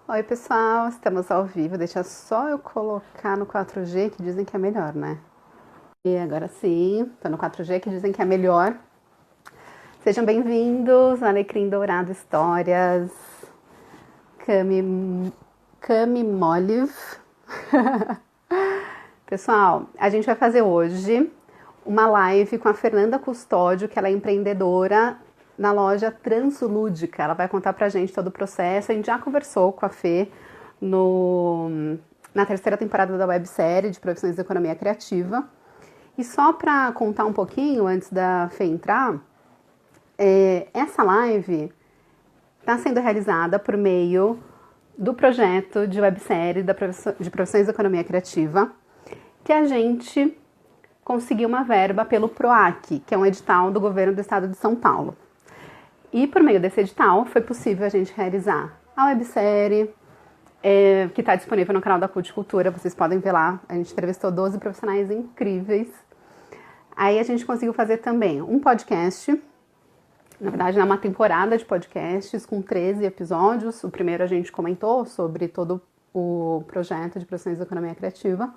Oi, pessoal, estamos ao vivo. Deixa só eu colocar no 4G, que dizem que é melhor, né? E agora sim, tô no 4G, que dizem que é melhor. Sejam bem-vindos, Alecrim Dourado Histórias, Cami Moliv. Pessoal, a gente vai fazer hoje uma live com a Fernanda Custódio, que ela é empreendedora na loja Translúdica. Ela vai contar pra gente todo o processo. A gente já conversou com a Fê na terceira temporada da websérie de Profissões de Economia Criativa. E só para contar um pouquinho, antes da Fê entrar, essa live está sendo realizada por meio do projeto de websérie de Profissões de Economia Criativa, que a gente conseguiu uma verba pelo PROAC, que é um edital do governo do estado de São Paulo. E por meio desse edital foi possível a gente realizar a websérie, que está disponível no canal da Culticultura, vocês podem ver lá. A gente entrevistou 12 profissionais incríveis. Aí a gente conseguiu fazer também um podcast, na verdade é uma temporada de podcasts com 13 episódios. O primeiro a gente comentou sobre todo o projeto de Profissões de Economia Criativa.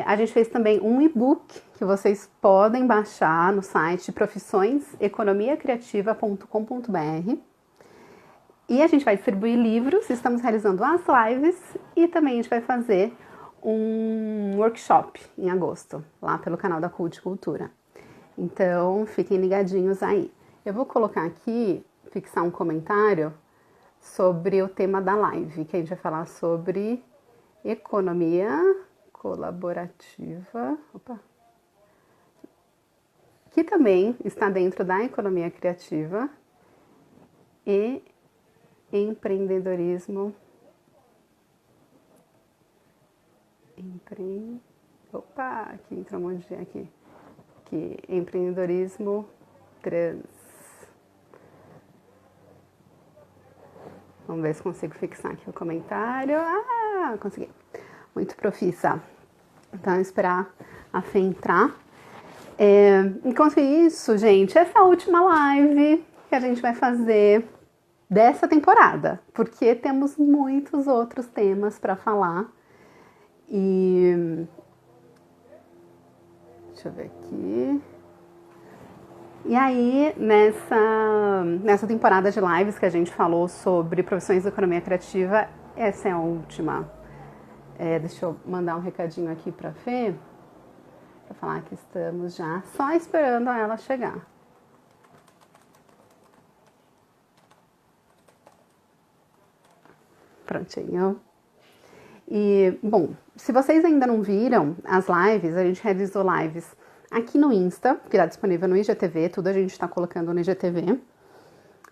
A gente fez também um e-book que vocês podem baixar no site profissioeseconomiacriativa.com.br. E a gente vai distribuir livros, estamos realizando as lives e também a gente vai fazer um workshop em agosto, lá pelo canal da Culticultura. Então, fiquem ligadinhos aí. Eu vou colocar aqui, fixar um comentário sobre o tema da live, que a gente vai falar sobre economia colaborativa, que também está dentro da economia criativa, e empreendedorismo. Aqui entrou um monte de aqui. Que empreendedorismo trans. Vamos ver se consigo fixar aqui o comentário. Ah, consegui. Muito profissa. Então, esperar a Fê entrar. Enquanto isso, gente, essa é a última live que a gente vai fazer dessa temporada, porque temos muitos outros temas para falar. E deixa eu ver aqui. E aí, nessa temporada de lives que a gente falou sobre profissões de economia criativa, essa é a última. Deixa eu mandar um recadinho aqui para a Fê, para falar que estamos já só esperando ela chegar. Prontinho. E, bom, se vocês ainda não viram as lives, a gente realizou lives aqui no Insta, que está disponível no IGTV, tudo a gente está colocando no IGTV.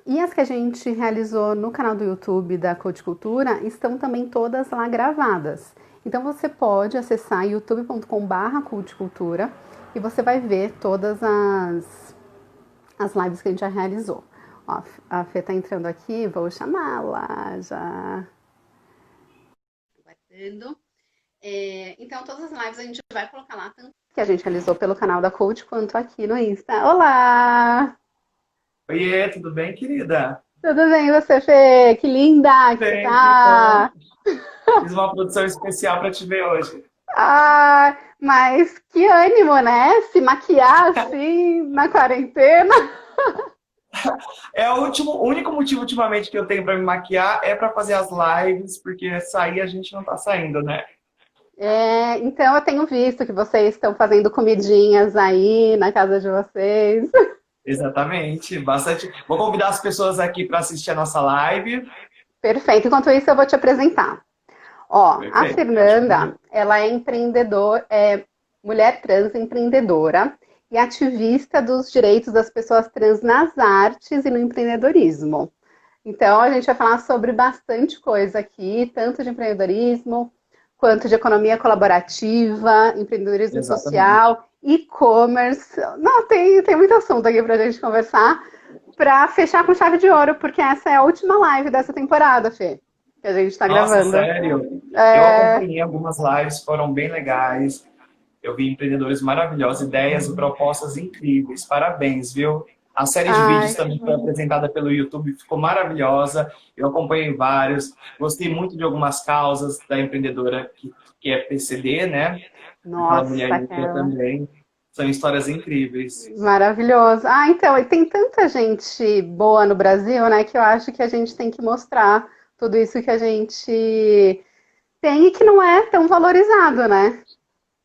E as que a gente realizou no canal do YouTube da Culticultura estão também todas lá gravadas. Então você pode acessar youtube.com/culticultura e você vai ver todas as lives que a gente já realizou. Ó, a Fê tá entrando aqui, vou chamá-la já. Aguardando. Então todas as lives a gente vai colocar lá, tanto que a gente realizou pelo canal da Coach, quanto aqui no Insta. Olá! Oiê, tudo bem, querida? Tudo bem, e você, Fê? Que linda Tudo que você bem, que bom. tá! Fiz uma produção especial para te ver hoje. Ah, mas que ânimo, né? Se maquiar assim na quarentena. É o único motivo ultimamente que eu tenho para me maquiar é para fazer as lives, porque sair a gente não tá saindo, né? Então eu tenho visto que vocês estão fazendo comidinhas aí na casa de vocês. Exatamente, bastante. Vou convidar as pessoas aqui para assistir a nossa live. Perfeito. Enquanto isso, eu vou te apresentar. Ó, a Perfeito, pode Fernanda, convidar. ela é mulher trans empreendedora e ativista dos direitos das pessoas trans nas artes e no empreendedorismo. Então, a gente vai falar sobre bastante coisa aqui, tanto de empreendedorismo, quanto de economia colaborativa, empreendedorismo Exatamente. social, e-commerce. Não, tem muito assunto aqui para a gente conversar, para fechar com chave de ouro, porque essa é a última live dessa temporada, Fê, que a gente está Nossa, gravando. sério? Eu É, acompanhei algumas lives, foram bem legais. Eu vi empreendedores maravilhosos, ideias e propostas incríveis. Parabéns, viu? A série de Ai, vídeos também foi apresentada pelo YouTube, ficou maravilhosa. Eu acompanhei vários. Gostei muito de algumas causas da empreendedora que é PCD, né? Aquela nossa, mulher negra aquela. também. São histórias incríveis. Maravilhoso. Ah, então, e tem tanta gente boa no Brasil, né, que eu acho que a gente tem que mostrar tudo isso que a gente tem e que não é tão valorizado, né?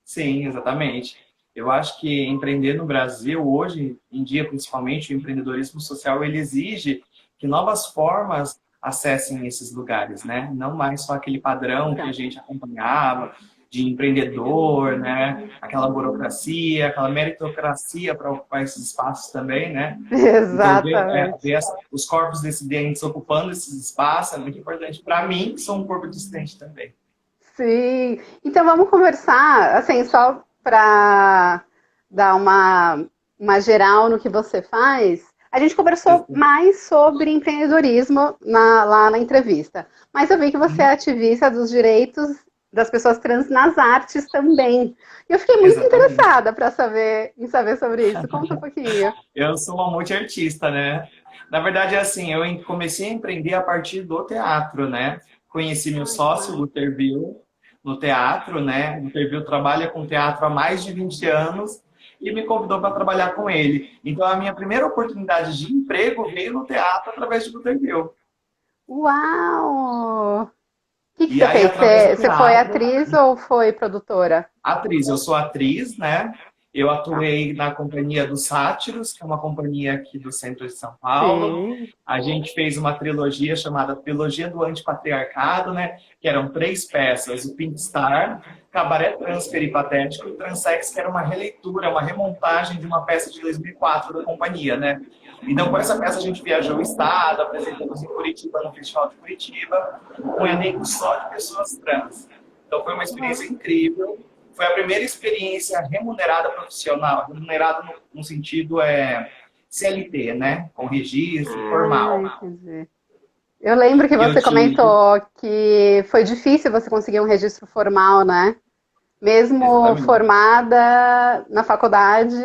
Sim, exatamente. Eu acho que empreender no Brasil, hoje em dia, principalmente, o empreendedorismo social, ele exige que novas formas acessem esses lugares, né? Não mais só aquele padrão que a Então, gente acompanhava de empreendedor, né? Aquela burocracia, aquela meritocracia para ocupar esses espaços também, né? Então, exatamente. ver os corpos dissidentes ocupando esses espaços é muito importante para mim, que sou um corpo dissidente também. Sim. Então vamos conversar, assim, só para dar uma geral no que você faz. A gente conversou mais sobre empreendedorismo lá na entrevista, mas eu vi que você é ativista dos direitos das pessoas trans nas artes também. E eu fiquei muito Exatamente. interessada em saber sobre isso. Conta um pouquinho. Eu sou uma multiartista, né? Na verdade, é assim, eu comecei a empreender a partir do teatro, né? Conheci meu Ai, que sócio, massa. Luther Bill, no teatro, né? O Luther Bill trabalha com teatro há mais de 20 anos e me convidou para trabalhar com ele. Então, a minha primeira oportunidade de emprego veio no teatro através de Luther Bill. Uau! O que que E você aí, fez? através do Você foi teatro, atriz ou foi produtora? atriz, eu sou atriz, né? Eu atuei na companhia dos Sátiros, que é uma companhia aqui do centro de São Paulo. Sim. A gente fez uma trilogia chamada Trilogia do Antipatriarcado, né? Que eram 3 peças: o Pink Star, Cabaré Trans Peripatético e Transex, que era uma releitura, uma remontagem de uma peça de 2004 da companhia, né? Então, com essa peça, a gente viajou o estado, apresentamos em Curitiba, no Festival de Curitiba, com um elenco só de pessoas trans. Então, foi uma experiência incrível. Foi a primeira experiência remunerada profissional, remunerada no sentido CLT, né? Com registro Ah, formal. entendi. Eu lembro que Que eu você tive, comentou que foi difícil você conseguir um registro formal, né? Mesmo exatamente. formada na faculdade,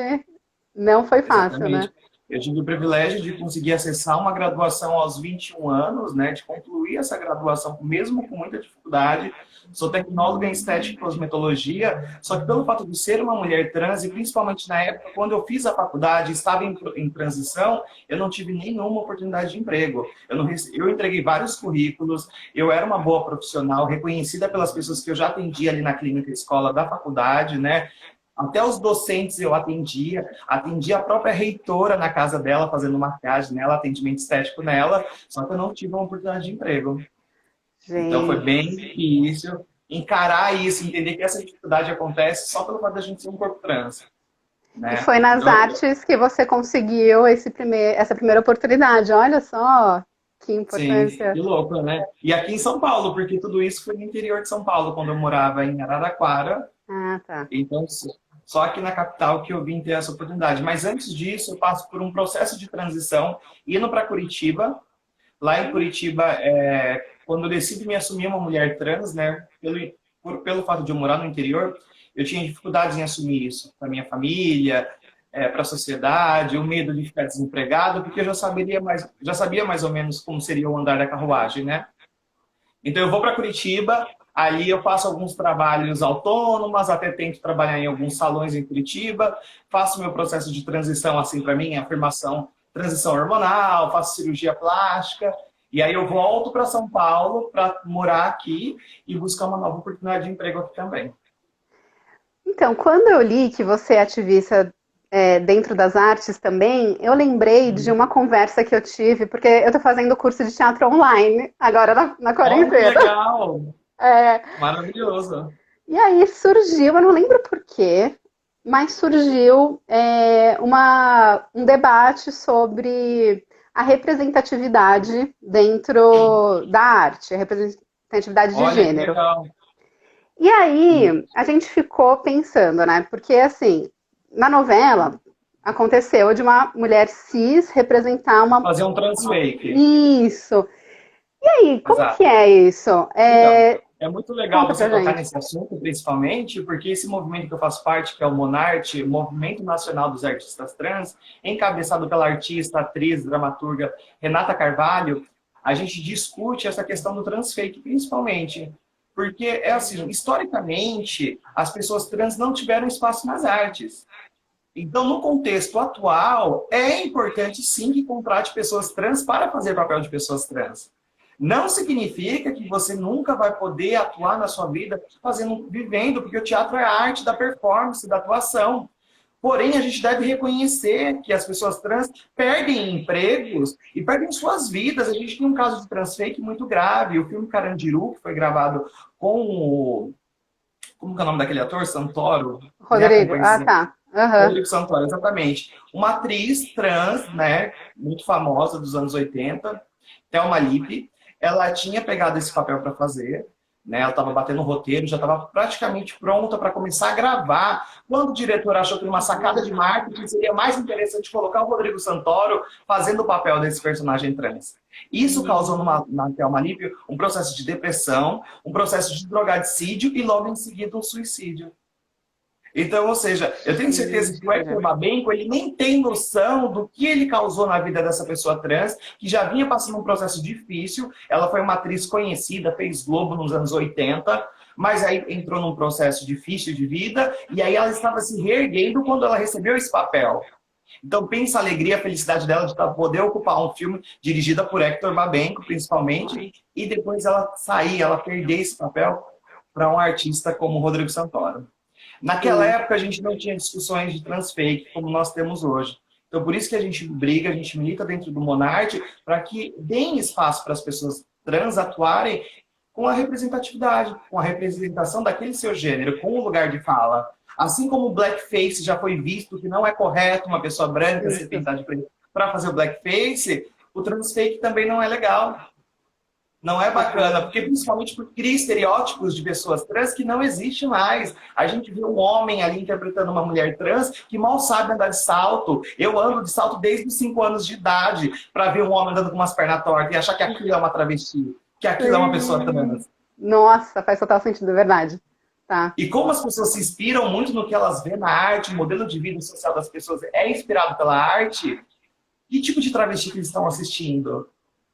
não foi fácil, né? Exatamente. Eu tive o privilégio de conseguir acessar uma graduação aos 21 anos, né, de concluir essa graduação, mesmo com muita dificuldade. Sou tecnóloga em estética e cosmetologia, só que pelo fato de ser uma mulher trans, e principalmente na época, quando eu fiz a faculdade, estava em transição, eu não tive nenhuma oportunidade de emprego. Eu entreguei vários currículos, eu era uma boa profissional, reconhecida pelas pessoas que eu já atendi ali na clínica escola da faculdade, né? Até os docentes eu atendia a própria reitora na casa dela, fazendo maquiagem nela, atendimento estético nela, só que eu não tive uma oportunidade de emprego. Então foi Gente. bem difícil encarar isso, entender que essa dificuldade acontece só pelo fato da gente ser um corpo trans, E né? foi nas Então, artes que você conseguiu essa primeira oportunidade. Olha só que sim, importância. que louco, né? E aqui em São Paulo, porque tudo isso foi no interior de São Paulo, quando eu morava em Araraquara. Ah, tá. Então, só aqui na capital que eu vim ter essa oportunidade. Mas antes disso, eu passo por um processo de transição, indo para Curitiba. Lá em Curitiba, quando eu decido me assumir uma mulher trans, né, pelo fato de eu morar no interior, eu tinha dificuldades em assumir isso para minha família, para a sociedade, o medo de ficar desempregado, porque eu já sabia mais ou menos como seria o andar da carruagem, né? Então eu vou para Curitiba, ali eu faço alguns trabalhos autônomos, até tento trabalhar em alguns salões em Curitiba, faço meu processo de transição assim para mim, afirmação, transição hormonal, faço cirurgia plástica, e aí eu volto para São Paulo para morar aqui e buscar uma nova oportunidade de emprego aqui também. Então, quando eu li que você é ativista dentro das artes também, eu lembrei de uma conversa que eu tive, porque eu estou fazendo curso de teatro online, agora na Olha que quarentena. legal! É, Maravilhoso! e aí surgiu, eu não lembro por quê, mas surgiu um debate sobre a representatividade dentro da arte, a representatividade de Olha que gênero. legal! E aí a gente ficou pensando, né? Porque assim, na novela aconteceu de uma mulher cis representar Fazer um transfake. Isso. E aí, como que Exato. é isso? Então, É muito legal Conta você pra tocar gente. nesse assunto, principalmente, porque esse movimento que eu faço parte, que é o Monarte, o Movimento Nacional dos Artistas Trans, encabeçado pela artista, atriz, dramaturga Renata Carvalho, a gente discute essa questão do transfake, principalmente. Porque, é assim, historicamente, as pessoas trans não tiveram espaço nas artes. Então, no contexto atual, é importante sim que contrate pessoas trans para fazer papel de pessoas trans. Não significa que você nunca vai poder atuar na sua vida vivendo, porque o teatro é a arte da performance, da atuação. Porém, a gente deve reconhecer que as pessoas trans perdem empregos e perdem suas vidas. A gente tem um caso de transfake muito grave. O filme Carandiru, que foi gravado com o... Como que é o nome daquele ator? Santoro? Ele Rodrigo, acompanha ah, esses tá. Aham. Rodrigo Santoro, exatamente. Uma atriz trans, né, muito famosa dos anos 80, Thelma Lippe, ela tinha pegado esse papel para fazer, né, ela estava batendo o roteiro, já estava praticamente pronta para começar a gravar, quando o diretor achou que numa sacada de marketing seria mais interessante colocar o Rodrigo Santoro fazendo o papel desse personagem trans. Isso causou na Thelma Lippe um processo de depressão, um processo de drogadicídio e logo em seguida um suicídio. Então, ou seja, eu tenho certeza que o Hector Babenco, ele nem tem noção do que ele causou na vida dessa pessoa trans, que já vinha passando um processo difícil. Ela foi uma atriz conhecida, fez Globo nos anos 80, mas aí entrou num processo difícil de vida, e aí ela estava se reerguendo quando ela recebeu esse papel. Então, pensa a alegria, a felicidade dela de poder ocupar um filme dirigido por Hector Babenco, principalmente, e depois ela sair, ela perder esse papel para um artista como o Rodrigo Santoro. Naquela Sim. época, a gente não tinha discussões de transfake como nós temos hoje. Então, por isso que a gente briga, a gente milita dentro do Monarte para que deem espaço para as pessoas trans atuarem com a representatividade, com a representação daquele seu gênero, com o lugar de fala. Assim como o blackface já foi visto que não é correto uma pessoa branca ser Isso. pintada de preto para fazer o blackface, o transfake também não é legal. Não é bacana, porque principalmente por cria estereótipos de pessoas trans que não existe mais. A gente vê um homem ali interpretando uma mulher trans que mal sabe andar de salto. Eu ando de salto desde os 5 anos de idade para ver um homem andando com umas pernas tortas e achar que aquilo é uma travesti, que aquilo é uma pessoa trans. Nossa, faz total sentido, é verdade. Tá. E como as pessoas se inspiram muito no que elas vêem na arte, o modelo de vida social das pessoas é inspirado pela arte, que tipo de travesti que eles estão assistindo?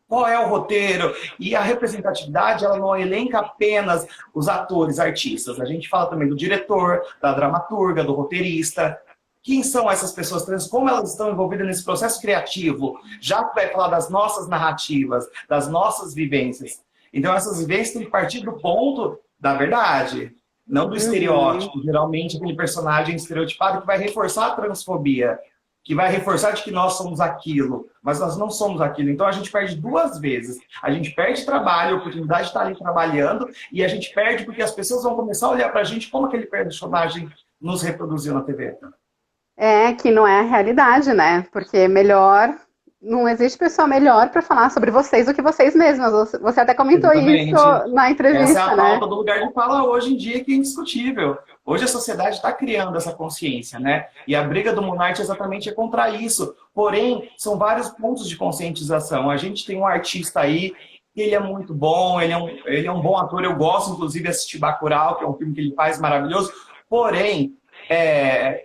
Qual é o roteiro? E a representatividade, ela não elenca apenas os atores, artistas. A gente fala também do diretor, da dramaturga, do roteirista. Quem são essas pessoas trans? Como elas estão envolvidas nesse processo criativo? Já que vai falar das nossas narrativas, das nossas vivências. Então, essas vivências têm que partir do ponto da verdade, não do estereótipo. Geralmente, aquele personagem estereotipado que vai reforçar a transfobia, que vai reforçar de que nós somos aquilo, mas nós não somos aquilo. Então a gente perde duas vezes. A gente perde trabalho, a oportunidade de estar ali trabalhando, e a gente perde porque as pessoas vão começar a olhar pra gente como aquele personagem nos reproduziu na TV. É que não é a realidade, né? Porque melhor. Não existe pessoa melhor para falar sobre vocês do que vocês mesmas. Você até comentou isso Exatamente. na Essa é a entrevista, né? pauta do lugar de fala hoje em dia, que é indiscutível. Hoje a sociedade está criando essa consciência, né? E a briga do Monarte exatamente é contra isso. Porém, são vários pontos de conscientização. A gente tem um artista aí, ele é muito bom, ele é um bom ator. Eu gosto, inclusive, de assistir Bacurau, que é um filme que ele faz maravilhoso. Porém,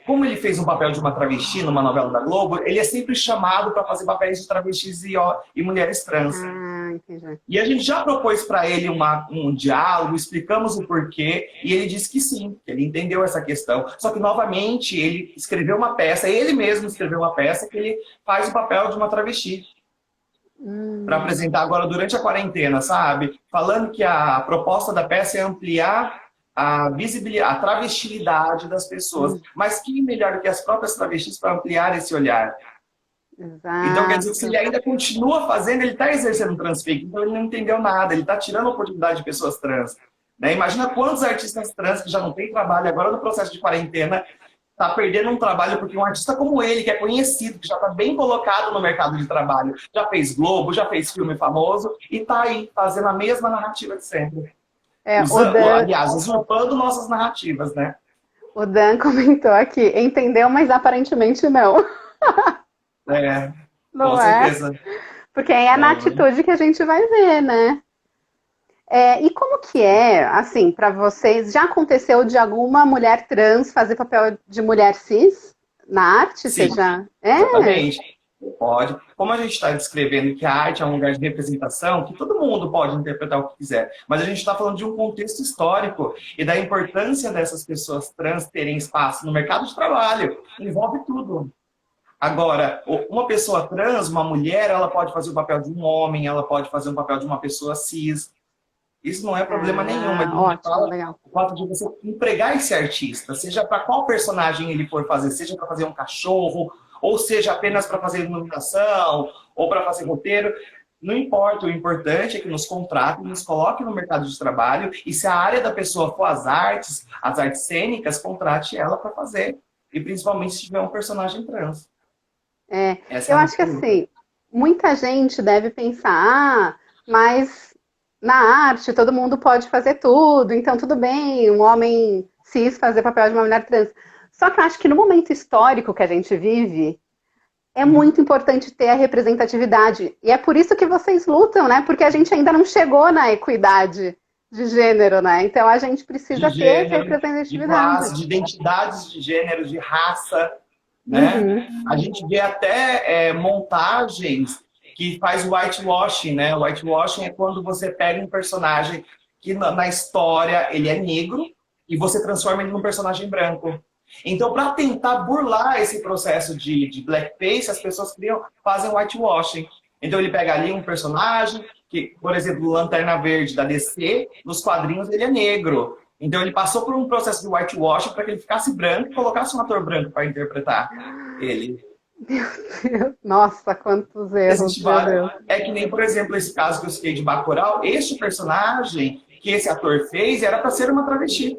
como ele fez um papel de uma travesti numa novela da Globo, ele é sempre chamado para fazer papéis de travestis e mulheres trans. Ah, entendi. E a gente já propôs para ele um diálogo, explicamos o porquê, e ele disse que sim, ele entendeu essa questão. Só que, novamente, ele escreveu uma peça, ele mesmo escreveu uma peça que ele faz o papel de uma travesti. Para apresentar agora durante a quarentena, sabe? Falando que a proposta da peça é ampliar a visibilidade, a travestilidade das pessoas. Mas quem melhor que as próprias travestis para ampliar esse olhar? Então, quer dizer que se ele Exato. ainda continua fazendo, ele está exercendo transfake. Então, ele não entendeu nada. Ele está tirando a oportunidade de pessoas trans. Né? Imagina quantos artistas trans que já não têm trabalho agora no processo de quarentena está perdendo um trabalho porque um artista como ele, que é conhecido, que já está bem colocado no mercado de trabalho, já fez Globo, já fez filme famoso e está aí fazendo a mesma narrativa de sempre. Aliás, usurpando nossas narrativas, né? O Dan comentou aqui, entendeu, mas aparentemente não. Com Não é? certeza. Porque aí é na atitude que a gente vai ver, né? E como que é, assim, para vocês? Já aconteceu de alguma mulher trans fazer papel de mulher cis na arte? Você Sim, já... exatamente. Pode. Como a gente está descrevendo que a arte é um lugar de representação, que todo mundo pode interpretar o que quiser, mas a gente está falando de um contexto histórico e da importância dessas pessoas trans terem espaço no mercado de trabalho. Envolve tudo. Agora, uma pessoa trans, uma mulher, ela pode fazer o papel de um homem, ela pode fazer o papel de uma pessoa cis. Isso não é problema nenhum, mas a gente Ótimo, fala legal. o fato de você empregar esse artista, seja para qual personagem ele for fazer, seja para fazer um cachorro, ou seja apenas para fazer iluminação, ou para fazer roteiro. Não importa, o importante é que nos contratem, nos coloquem no mercado de trabalho, e se a área da pessoa for as artes cênicas, contrate ela para fazer. E principalmente se tiver um personagem trans. Essa é Eu a acho que nossa luta. assim, muita gente deve pensar, mas na arte todo mundo pode fazer tudo, então tudo bem, um homem cis fazer papel de uma mulher trans. Só que eu acho que no momento histórico que a gente vive, é muito importante ter a representatividade. E é por isso que vocês lutam, né? Porque a gente ainda não chegou na equidade de gênero, né? Então a gente De precisa ter essa gênero, de representatividade. classe, de identidades de gênero, de raça, né? Uhum. A gente vê até montagens que faz whitewashing, né? Whitewashing é quando você pega um personagem que na história ele é negro e você transforma ele num personagem branco. Então, para tentar burlar esse processo de blackface, as pessoas fazem whitewashing. Então, ele pega ali um personagem que, por exemplo, o Lanterna Verde da DC, nos quadrinhos ele é negro. Então, ele passou por um processo de whitewashing para que ele ficasse branco e colocasse um ator branco para interpretar ele. Nossa, quantos erros, Existe meu vários. Deus. É que nem, por exemplo, esse caso que eu citei de Bacurau, este personagem que esse ator fez era para ser uma travesti.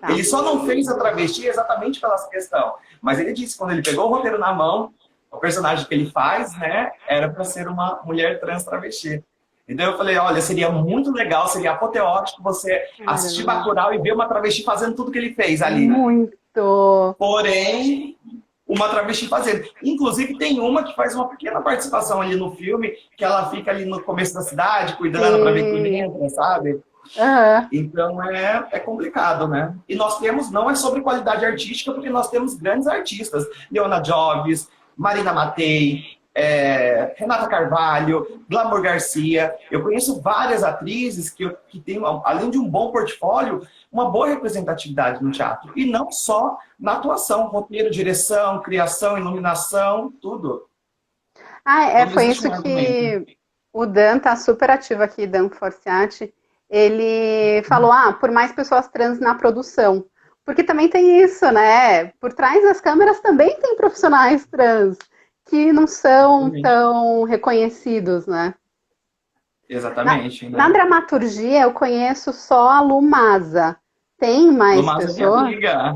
Tá. Ele só não fez a travesti exatamente pela questão. Mas ele disse, quando ele pegou o roteiro na mão, o personagem que ele faz, né, era para ser uma mulher trans travesti. Então eu falei, olha, seria muito legal, seria apoteótico você assistir Caramba. Bacurau e ver uma travesti fazendo tudo que ele fez ali. Muito. Porém, uma travesti fazendo. Inclusive, tem uma que faz uma pequena participação ali no filme, que ela fica ali no começo da cidade, cuidando para ver quem Sim. entra, sabe? Aham. Então é complicado, né? E nós temos, não é sobre qualidade artística, porque nós temos grandes artistas. Leona Jobs, Marina Matei, Renata Carvalho, Glamour Garcia. Eu conheço várias atrizes que têm, além de um bom portfólio, uma boa representatividade no teatro. E não só na atuação, roteiro, direção, criação, iluminação, tudo. Então, não Foi existe isso um argumento. que o Dan tá super ativo aqui, Dan Forciati. Ele falou, por mais pessoas trans na produção. Porque também tem isso, né? Por trás das câmeras também tem profissionais trans que não são Exatamente. tão reconhecidos, né? Exatamente, Na né? dramaturgia, eu conheço só a Lu Maza. Tem mais Lumasa é minha pessoas? amiga.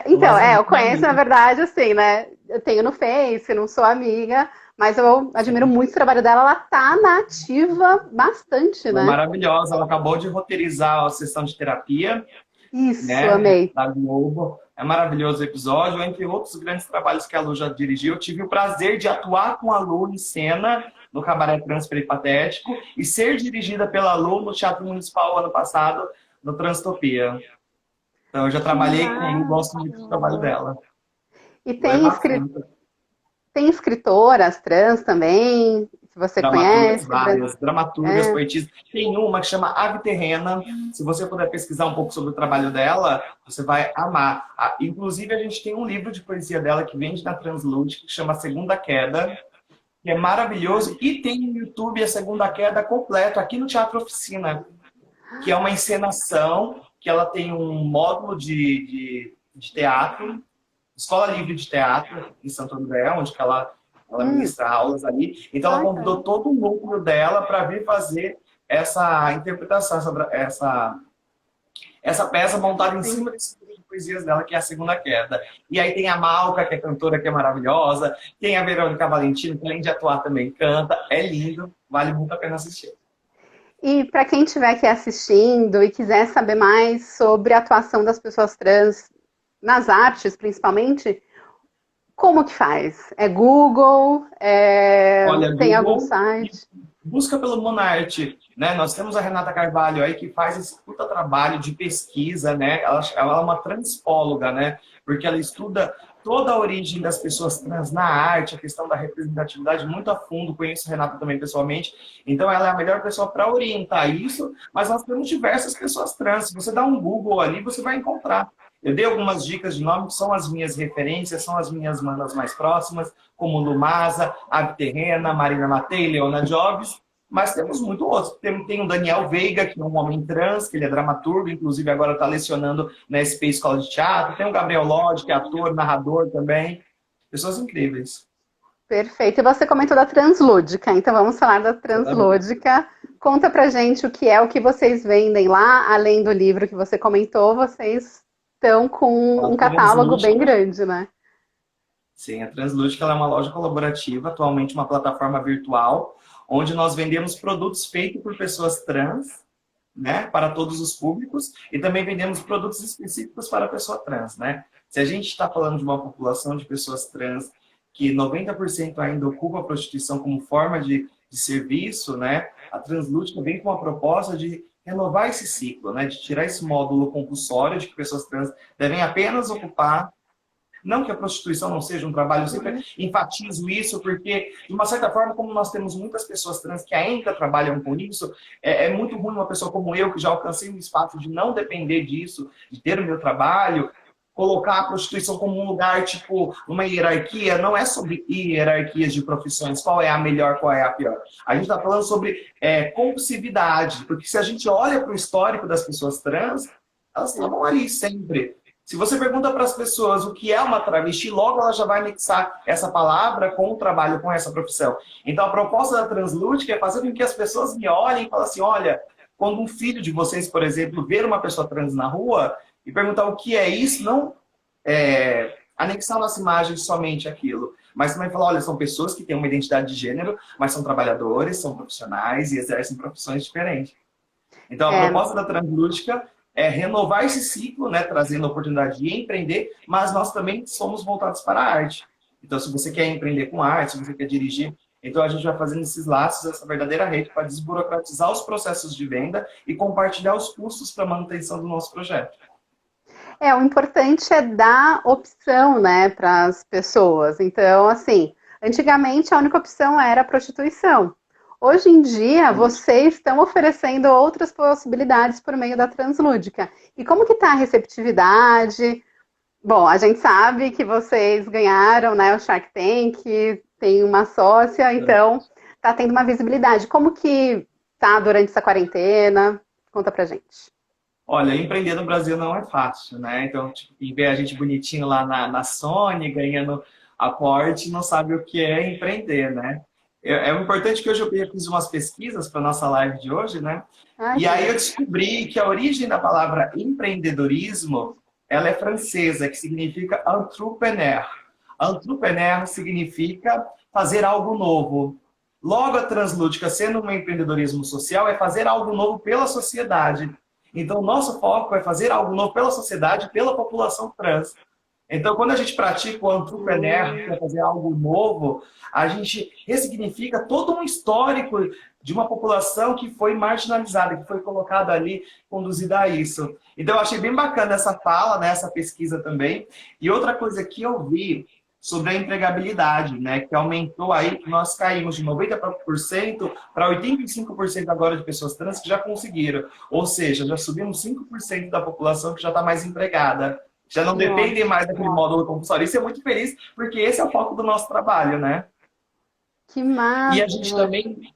Então, Lumasa é eu muito minha conheço, na amiga. verdade, assim, né? Eu tenho no Face, não sou amiga, mas eu admiro Sim. muito o trabalho dela. Ela tá na ativa bastante, Ela é né? maravilhosa. Ela acabou de roteirizar a sessão de terapia, Isso, né, amei. da Globo. É maravilhoso o episódio. Entre outros grandes trabalhos que a Lu já dirigiu, eu tive o prazer de atuar com a Lu em cena no Cabaré Trans Peripatético e ser dirigida pela Lu no Teatro Municipal ano passado, no Transtopia. Então, eu já Que trabalhei com a Lu, gosto muito do trabalho maravilhoso. dela. E Lu é bacana. tem escritoras trans também, que você Dramaturgas conhece? várias, dramaturgas, É. poetisas. Tem uma que chama Ave Terrena. Se você puder pesquisar um pouco sobre o trabalho dela, você vai amar. Inclusive, a gente tem um livro de poesia dela que vende na Translúdica, que chama Segunda Queda, que é maravilhoso. E tem no YouTube a Segunda Queda completo, aqui no Teatro Oficina, que é uma encenação, que ela tem um módulo de teatro, Escola Livre de Teatro, em Santo André, onde que ela Hum. ministra aulas ali. Então, ela Ai, convidou cara. todo o núcleo dela para vir fazer essa interpretação, essa peça montada em Sim. cima desse livro de poesias dela, que é a Segunda Queda. E aí tem a Malca, que é cantora, que é maravilhosa. Tem a Verônica Valentino, que além de atuar também canta. É lindo, vale muito a pena assistir. E para quem estiver aqui assistindo e quiser saber mais sobre a atuação das pessoas trans nas artes, principalmente, como que faz? É Google? Olha, Tem algum Google site? busca pelo Monarte, né? Nós temos a Renata Carvalho aí que faz esse puta trabalho de pesquisa, né? Ela é uma transpóloga, né? Porque ela estuda toda a origem das pessoas trans na arte, a questão da representatividade muito a fundo. Conheço a Renata também pessoalmente, então ela é a melhor pessoa para orientar isso, mas nós temos diversas pessoas trans. Se você dá um Google ali, você vai encontrar. Eu dei algumas dicas de nome que são as minhas referências, são as minhas manas mais próximas, como Lumasa, Ave Terrena, Marina Matei, Leona Jobs, mas temos muito outros. Tem o Daniel Veiga, que é um homem trans, que ele é dramaturgo, inclusive agora está lecionando na SP Escola de Teatro. Tem o Gabriel Lodge, que é ator, narrador também. Pessoas incríveis. Perfeito. E você comentou da Translúdica, então vamos falar da Translúdica. Conta pra gente o que é, o que vocês vendem lá, além do livro que você comentou, vocês estão com um catálogo bem grande, né? Sim, a Translúdica ela é uma loja colaborativa, atualmente uma plataforma virtual, onde nós vendemos produtos feitos por pessoas trans, né, para todos os públicos, e também vendemos produtos específicos para a pessoa trans, né? Se a gente está falando de uma população de pessoas trans que 90% ainda ocupa a prostituição como forma de serviço, né? A Translúdica vem com a proposta de renovar esse ciclo, né? De tirar esse módulo compulsório de que pessoas trans devem apenas ocupar. Não que a prostituição não seja um trabalho, eu sempre enfatizo isso, porque, de uma certa forma, como nós temos muitas pessoas trans que ainda trabalham com isso, é muito ruim uma pessoa como eu, que já alcancei um espaço de não depender disso, de ter o meu trabalho, colocar a prostituição como um lugar, tipo, uma hierarquia. Não é sobre hierarquias de profissões, qual é a melhor, qual é a pior. A gente está falando sobre compulsividade, porque se a gente olha para o histórico das pessoas trans, elas estavam ali sempre. Se você pergunta para as pessoas o que é uma travesti, logo ela já vai mixar essa palavra com o trabalho, com essa profissão. Então, a proposta da Translúdica é fazer com que as pessoas me olhem e falem assim, olha, quando um filho de vocês, por exemplo, ver uma pessoa trans na rua e perguntar o que é isso, não anexar nossa imagem somente aquilo, mas também falar, olha, são pessoas que têm uma identidade de gênero, mas são trabalhadores, são profissionais e exercem profissões diferentes. Então, a proposta da Translúdica é renovar esse ciclo, né, trazendo a oportunidade de empreender, mas nós também somos voltados para a arte. Então, se você quer empreender com arte, se você quer dirigir, então a gente vai fazendo esses laços, essa verdadeira rede para desburocratizar os processos de venda e compartilhar os custos para a manutenção do nosso projeto. O importante é dar opção, né, para as pessoas. Então, assim, antigamente a única opção era a prostituição. Hoje em dia, vocês estão oferecendo outras possibilidades por meio da Translúdica. E como que está a receptividade? Bom, a gente sabe que vocês ganharam, né, o Shark Tank, tem uma sócia, então está tendo uma visibilidade. Como que tá durante essa quarentena? Conta pra gente. Olha, empreender no Brasil não é fácil, né? Então, tipo, quem vê a gente bonitinho lá na Sony, ganhando aporte, não sabe o que é empreender, né? É importante que hoje eu fiz umas pesquisas para nossa live de hoje, né? E aí eu descobri que a origem da palavra empreendedorismo, ela é francesa, que significa entrepreneur. Entrepreneur significa fazer algo novo. Logo, a Translúdica, sendo um empreendedorismo social, é fazer algo novo pela sociedade. Então, o nosso foco é fazer algo novo pela sociedade, pela população trans. Então, quando a gente pratica o entrepreneur, que é fazer algo novo, a gente ressignifica todo um histórico de uma população que foi marginalizada, que foi colocada ali, conduzida a isso. Então, eu achei bem bacana essa fala, né, essa pesquisa também. E outra coisa que eu vi sobre a empregabilidade, né, que aumentou aí, nós caímos de 90% para 85% agora de pessoas trans que já conseguiram. Ou seja, já subimos 5% da população que já está mais empregada. Já não dependem mais daquele módulo compulsório. Isso é muito feliz, porque esse é o foco do nosso trabalho, né? Que massa! E a gente também...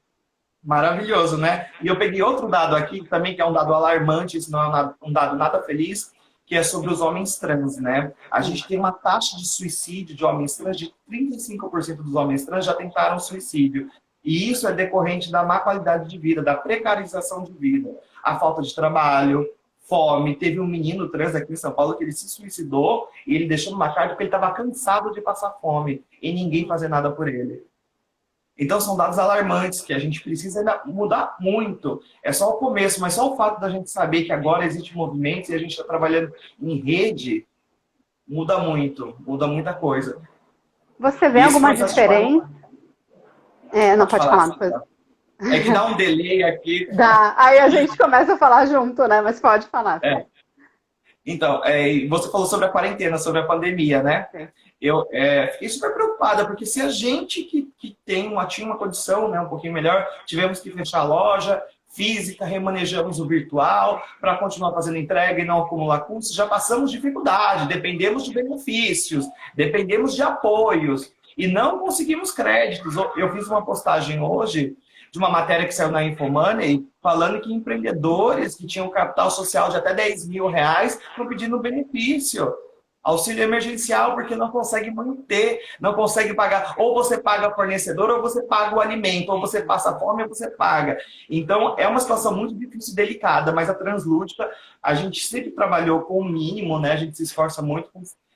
Maravilhoso, né? E eu peguei outro dado aqui, também que é um dado alarmante, isso não é um dado nada feliz, que é sobre os homens trans, né? A gente tem uma taxa de suicídio de homens trans de 35% dos homens trans já tentaram suicídio. E isso é decorrente da má qualidade de vida, da precarização de vida, a falta de trabalho, fome. Teve um menino trans aqui em São Paulo que ele se suicidou e ele deixou numa carta porque ele estava cansado de passar fome e ninguém fazer nada por ele. Então, são dados alarmantes que a gente precisa ainda mudar muito. É só o começo, mas só o fato da gente saber que agora existe movimentos e a gente está trabalhando em rede, muda muito, muda muita coisa. Você vê alguma diferença? Não, pode falar. É que dá um delay aqui. Dá. Aí a gente começa a falar junto, né? Mas pode falar. É. Então, você falou sobre a quarentena, sobre a pandemia, né? Sim. Eu fiquei super preocupada, porque se a gente que tinha uma condição, né, um pouquinho melhor, tivemos que fechar a loja física, remanejamos o virtual para continuar fazendo entrega e não acumular custos, já passamos dificuldade, dependemos de benefícios, dependemos de apoios e não conseguimos créditos. Eu fiz uma postagem hoje de uma matéria que saiu na Infomoney, falando que empreendedores que tinham capital social de até R$ 10.000 estão pedindo benefício. Auxílio emergencial, porque não consegue manter, não consegue pagar. Ou você paga fornecedor, ou você paga o alimento, ou você passa fome, ou você paga. Então, é uma situação muito difícil e delicada, mas a Translúdica, a gente sempre trabalhou com o mínimo, né? A gente se esforça muito.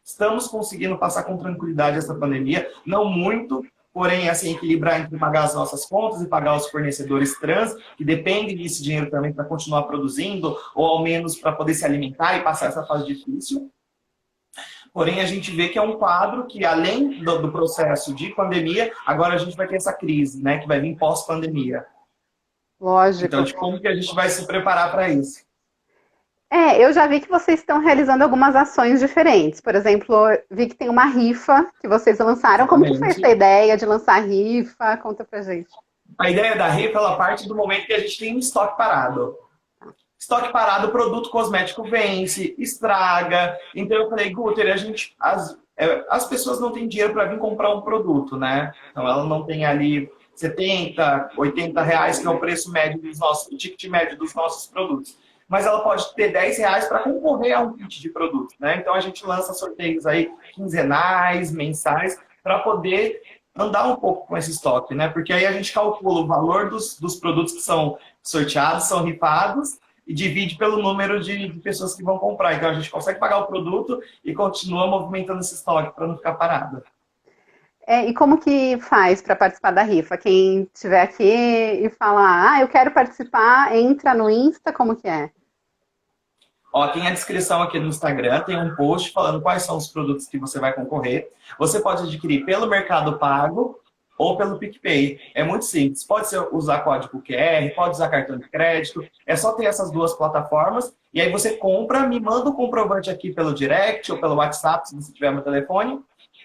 Estamos conseguindo passar com tranquilidade essa pandemia, não muito, porém, assim, equilibrar entre pagar as nossas contas e pagar os fornecedores trans, que dependem desse dinheiro também para continuar produzindo, ou ao menos para poder se alimentar e passar essa fase difícil. Porém, a gente vê que é um quadro que, além do processo de pandemia, agora a gente vai ter essa crise, né? Que vai vir pós-pandemia. Lógico. Então, de como que a gente vai se preparar para isso? Eu já vi que vocês estão realizando algumas ações diferentes. Por exemplo, vi que tem uma rifa que vocês lançaram. Como que foi essa ideia de lançar rifa? Conta pra gente. A ideia da rifa, ela parte do momento que a gente tem um estoque parado. Estoque parado, o produto cosmético vence, estraga. Então eu falei, Guter, as pessoas não têm dinheiro para vir comprar um produto, né? Então ela não tem ali 70, 80 reais, que é o preço médio o ticket médio dos nossos produtos. Mas ela pode ter 10 reais para concorrer a um kit de produto, né? Então a gente lança sorteios aí quinzenais, mensais, para poder andar um pouco com esse estoque, né? Porque aí a gente calcula o valor dos produtos que são sorteados, são rifados, e divide pelo número de pessoas que vão comprar. Então a gente consegue pagar o produto e continua movimentando esse estoque para não ficar parado. E como que faz para participar da rifa? Quem estiver aqui e falar, eu quero participar, entra no Insta, como que é? Ó, tem a descrição aqui no Instagram, tem um post falando quais são os produtos que você vai concorrer. Você pode adquirir pelo Mercado Pago ou pelo PicPay. É muito simples. Pode usar código QR, pode usar cartão de crédito. É só ter essas duas plataformas. E aí você compra, me manda o comprovante aqui pelo direct ou pelo WhatsApp, se você tiver meu telefone.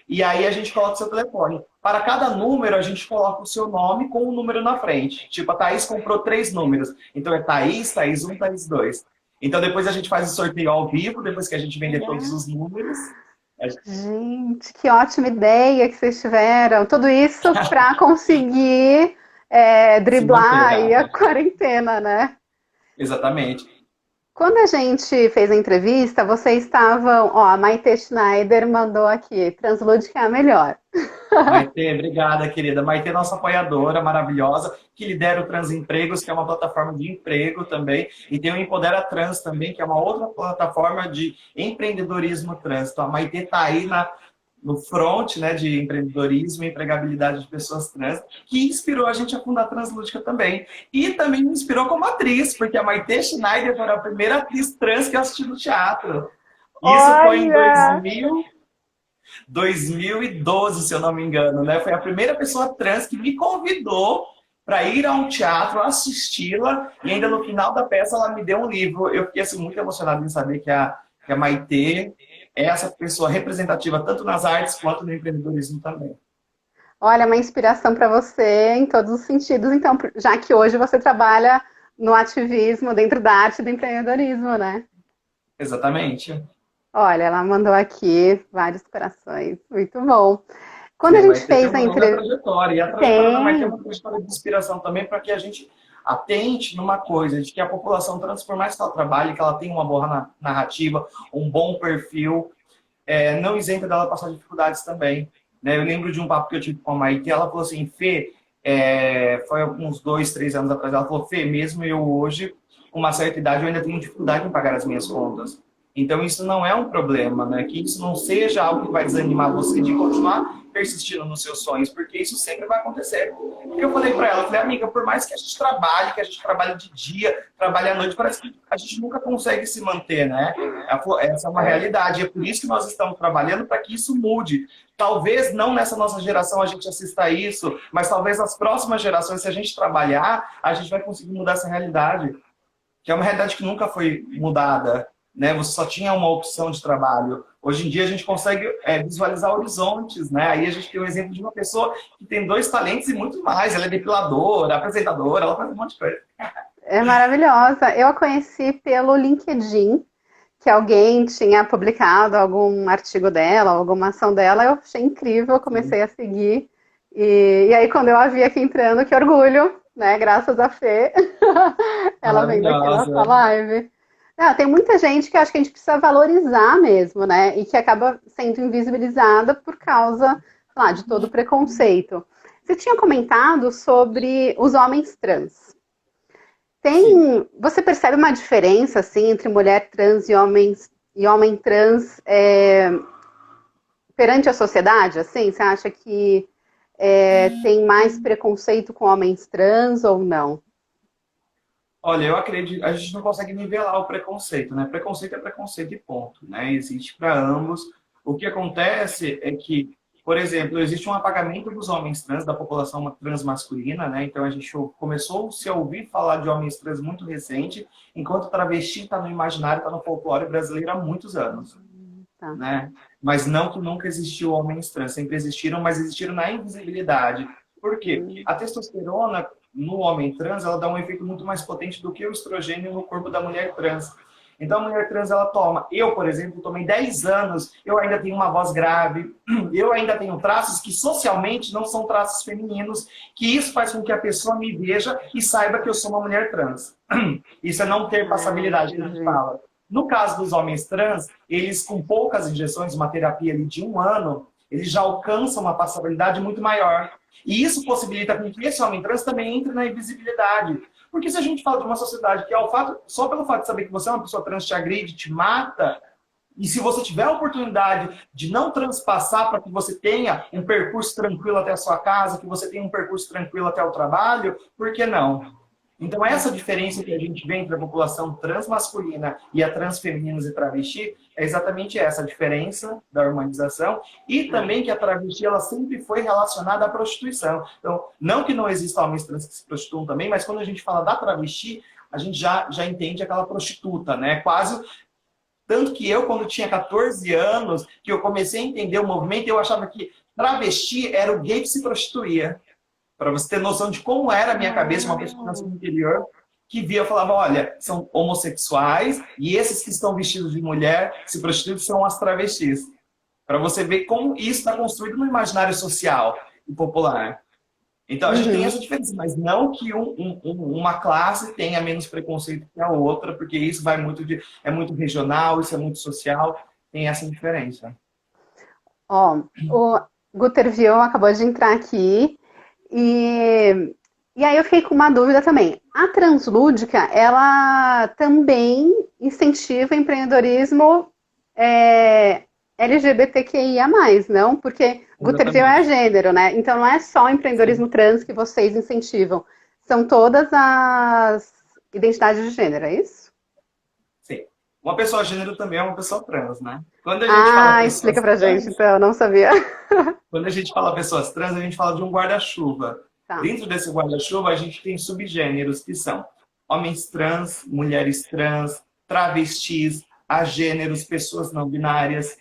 E aí a gente coloca o seu telefone. Para cada número, a gente coloca o seu nome com um número na frente. Tipo, a Thaís comprou 3 números. Então é Thaís, Thaís 1, Thaís 2. Então depois a gente faz o sorteio ao vivo, depois que a gente vender todos os números. Gente, que ótima ideia que vocês tiveram. Tudo isso para conseguir driblar aí a quarentena, né? Exatamente. Quando a gente fez a entrevista, vocês estavam... a Maite Schneider mandou aqui, Translúdica é a melhor. Maite, obrigada, querida. Maite é nossa apoiadora maravilhosa, que lidera o Transempregos, que é uma plataforma de emprego também, e tem o Empodera Trans também, que é uma outra plataforma de empreendedorismo trans. Então, a Maite está aí no front, né, de empreendedorismo e empregabilidade de pessoas trans, que inspirou a gente a fundar a Translúdica também. E também me inspirou como atriz, porque a Maite Schneider foi a primeira atriz trans que eu assisti no teatro. Isso foi em 2012, se eu não me engano, né? Foi a primeira pessoa trans que me convidou para ir a um teatro, assisti-la, e ainda no final da peça ela me deu um livro. Eu fiquei assim, muito emocionado em saber que a Maite é essa pessoa representativa tanto nas artes quanto no empreendedorismo também. Olha, uma inspiração para você em todos os sentidos, então, já que hoje você trabalha no ativismo dentro da arte do empreendedorismo, né? Exatamente. Olha, ela mandou aqui vários corações. Muito bom. Quando a gente fez a entrevista... trajetória. E a trajetória da Maite é uma trajetória de inspiração também para que a gente atente numa coisa, de que a população trans, por mais que ela trabalhe, que ela tenha uma boa narrativa, um bom perfil, não isenta dela passar dificuldades também. Né? Eu lembro de um papo que eu tive com a Maite, ela falou assim, Fê, foi uns 2, 3 anos atrás, ela falou, Fê, mesmo eu hoje, com uma certa idade, eu ainda tenho dificuldade em pagar as minhas contas. Então, isso não é um problema, né? Que isso não seja algo que vai desanimar você de continuar persistindo nos seus sonhos, porque isso sempre vai acontecer. Porque eu falei para ela, eu falei, amiga, por mais que a gente trabalhe, que a gente trabalhe de dia, trabalhe à noite, parece que a gente nunca consegue se manter, né? Ela falou, essa é uma realidade, é por isso que nós estamos trabalhando para que isso mude. Talvez não nessa nossa geração a gente assista a isso, mas talvez nas próximas gerações, se a gente trabalhar, a gente vai conseguir mudar essa realidade, que é uma realidade que nunca foi mudada, né? Você só tinha uma opção de trabalho. Hoje em dia a gente consegue visualizar horizontes, né? Aí a gente tem o exemplo de uma pessoa que tem 2 talentos e muito mais. Ela é depiladora, apresentadora, ela faz um monte de coisa. É maravilhosa. Eu a conheci pelo LinkedIn, que alguém tinha publicado algum artigo dela, alguma ação dela. Eu achei incrível, comecei a seguir. E aí, quando eu a vi aqui entrando, que orgulho, né? Graças a Fê, ela vendo aqui nossa Maravilhosa. live. Não, tem muita gente que acho que a gente precisa valorizar mesmo, né? E que acaba sendo invisibilizada por causa, sei lá, de todo o preconceito. Você tinha comentado sobre os homens trans. Sim. Você percebe uma diferença assim entre mulher trans e homem trans perante a sociedade? Assim, você acha que tem mais preconceito com homens trans ou não? Olha, eu acredito, a gente não consegue nivelar o preconceito, né? Preconceito é preconceito e ponto, né? Existe para ambos. O que acontece é que, por exemplo, existe um apagamento dos homens trans, da população trans masculina, né? Então a gente começou -se a ouvir falar de homens trans muito recente, enquanto travesti está no imaginário, está no folclore brasileiro há muitos anos, Tá. né? Mas não que nunca existiu homens trans, sempre existiram, mas existiram na invisibilidade. Por quê? Porque a testosterona no homem trans, ela dá um efeito muito mais potente do que o estrogênio no corpo da mulher trans. Então, a mulher trans, ela toma. Eu, por exemplo, tomei 10 anos, eu ainda tenho uma voz grave, eu ainda tenho traços que socialmente não são traços femininos, que isso faz com que a pessoa me veja e saiba que eu sou uma mulher trans. Isso é não ter passabilidade que a gente Entendi. fala. No caso dos homens trans, eles com poucas injeções, uma terapia ali de 1 ano, eles já alcançam uma passabilidade muito maior. E isso possibilita com que esse homem trans também entre na invisibilidade. Porque se a gente fala de uma sociedade que só pelo fato de saber que você é uma pessoa trans te agride, te mata, e se você tiver a oportunidade de não transpassar para que você tenha um percurso tranquilo até a sua casa, que você tenha um percurso tranquilo até o trabalho, por que não? Então, essa diferença que a gente vê entre a população transmasculina e a transfemininas e travesti é exatamente essa, a diferença da hormonização e também que a travesti ela sempre foi relacionada à prostituição. Então, não que não existam homens trans que se prostituam também, mas quando a gente fala da travesti, a gente já entende aquela prostituta, né? Quase. Tanto que eu, quando tinha 14 anos, que eu comecei a entender o movimento, eu achava que travesti era o gay que se prostituía. Para você ter noção de como era a minha cabeça, uma pessoa que nasceu no interior, que via e falava, olha, são homossexuais e esses que estão vestidos de mulher, se prostituem, são as travestis. Para você ver como isso está construído no imaginário social e popular. Então, a gente tem essa Uhum. diferença, mas não que uma classe tenha menos preconceito que a outra, porque isso vai é muito regional, isso é muito social, tem essa diferença. Ó, o Guter Vion acabou de entrar aqui e aí eu fiquei com uma dúvida também. A Translúdica, ela também incentiva empreendedorismo LGBTQIA+, não? Porque Guter Vion é Exatamente. gênero, né? Então não é só o Sim. empreendedorismo trans que vocês incentivam. São todas as identidades de gênero, é isso? Sim. Uma pessoa gênero também é uma pessoa trans, né? Quando a gente fala Ah, explica pessoas pra gente, trans, então, eu não sabia. quando a gente fala pessoas trans, a gente fala de um guarda-chuva. Tá. Dentro desse guarda-chuva, a gente tem subgêneros que são homens trans, mulheres trans, travestis, agêneros, pessoas não binárias.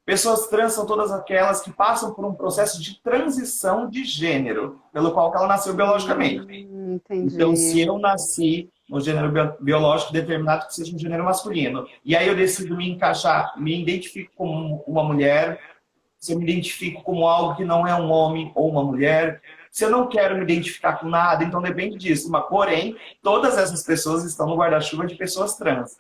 Pessoas trans são todas aquelas que passam por um processo de transição de gênero, pelo qual ela nasceu biologicamente. Então, se Entendi. eu nasci no gênero biológico determinado que seja um gênero masculino, e aí eu decido me encaixar, me identifico como uma mulher, se eu me identifico como algo que não é um homem ou uma mulher, se eu não quero me identificar com nada, então depende disso. Mas, porém, todas essas pessoas estão no guarda-chuva de pessoas trans.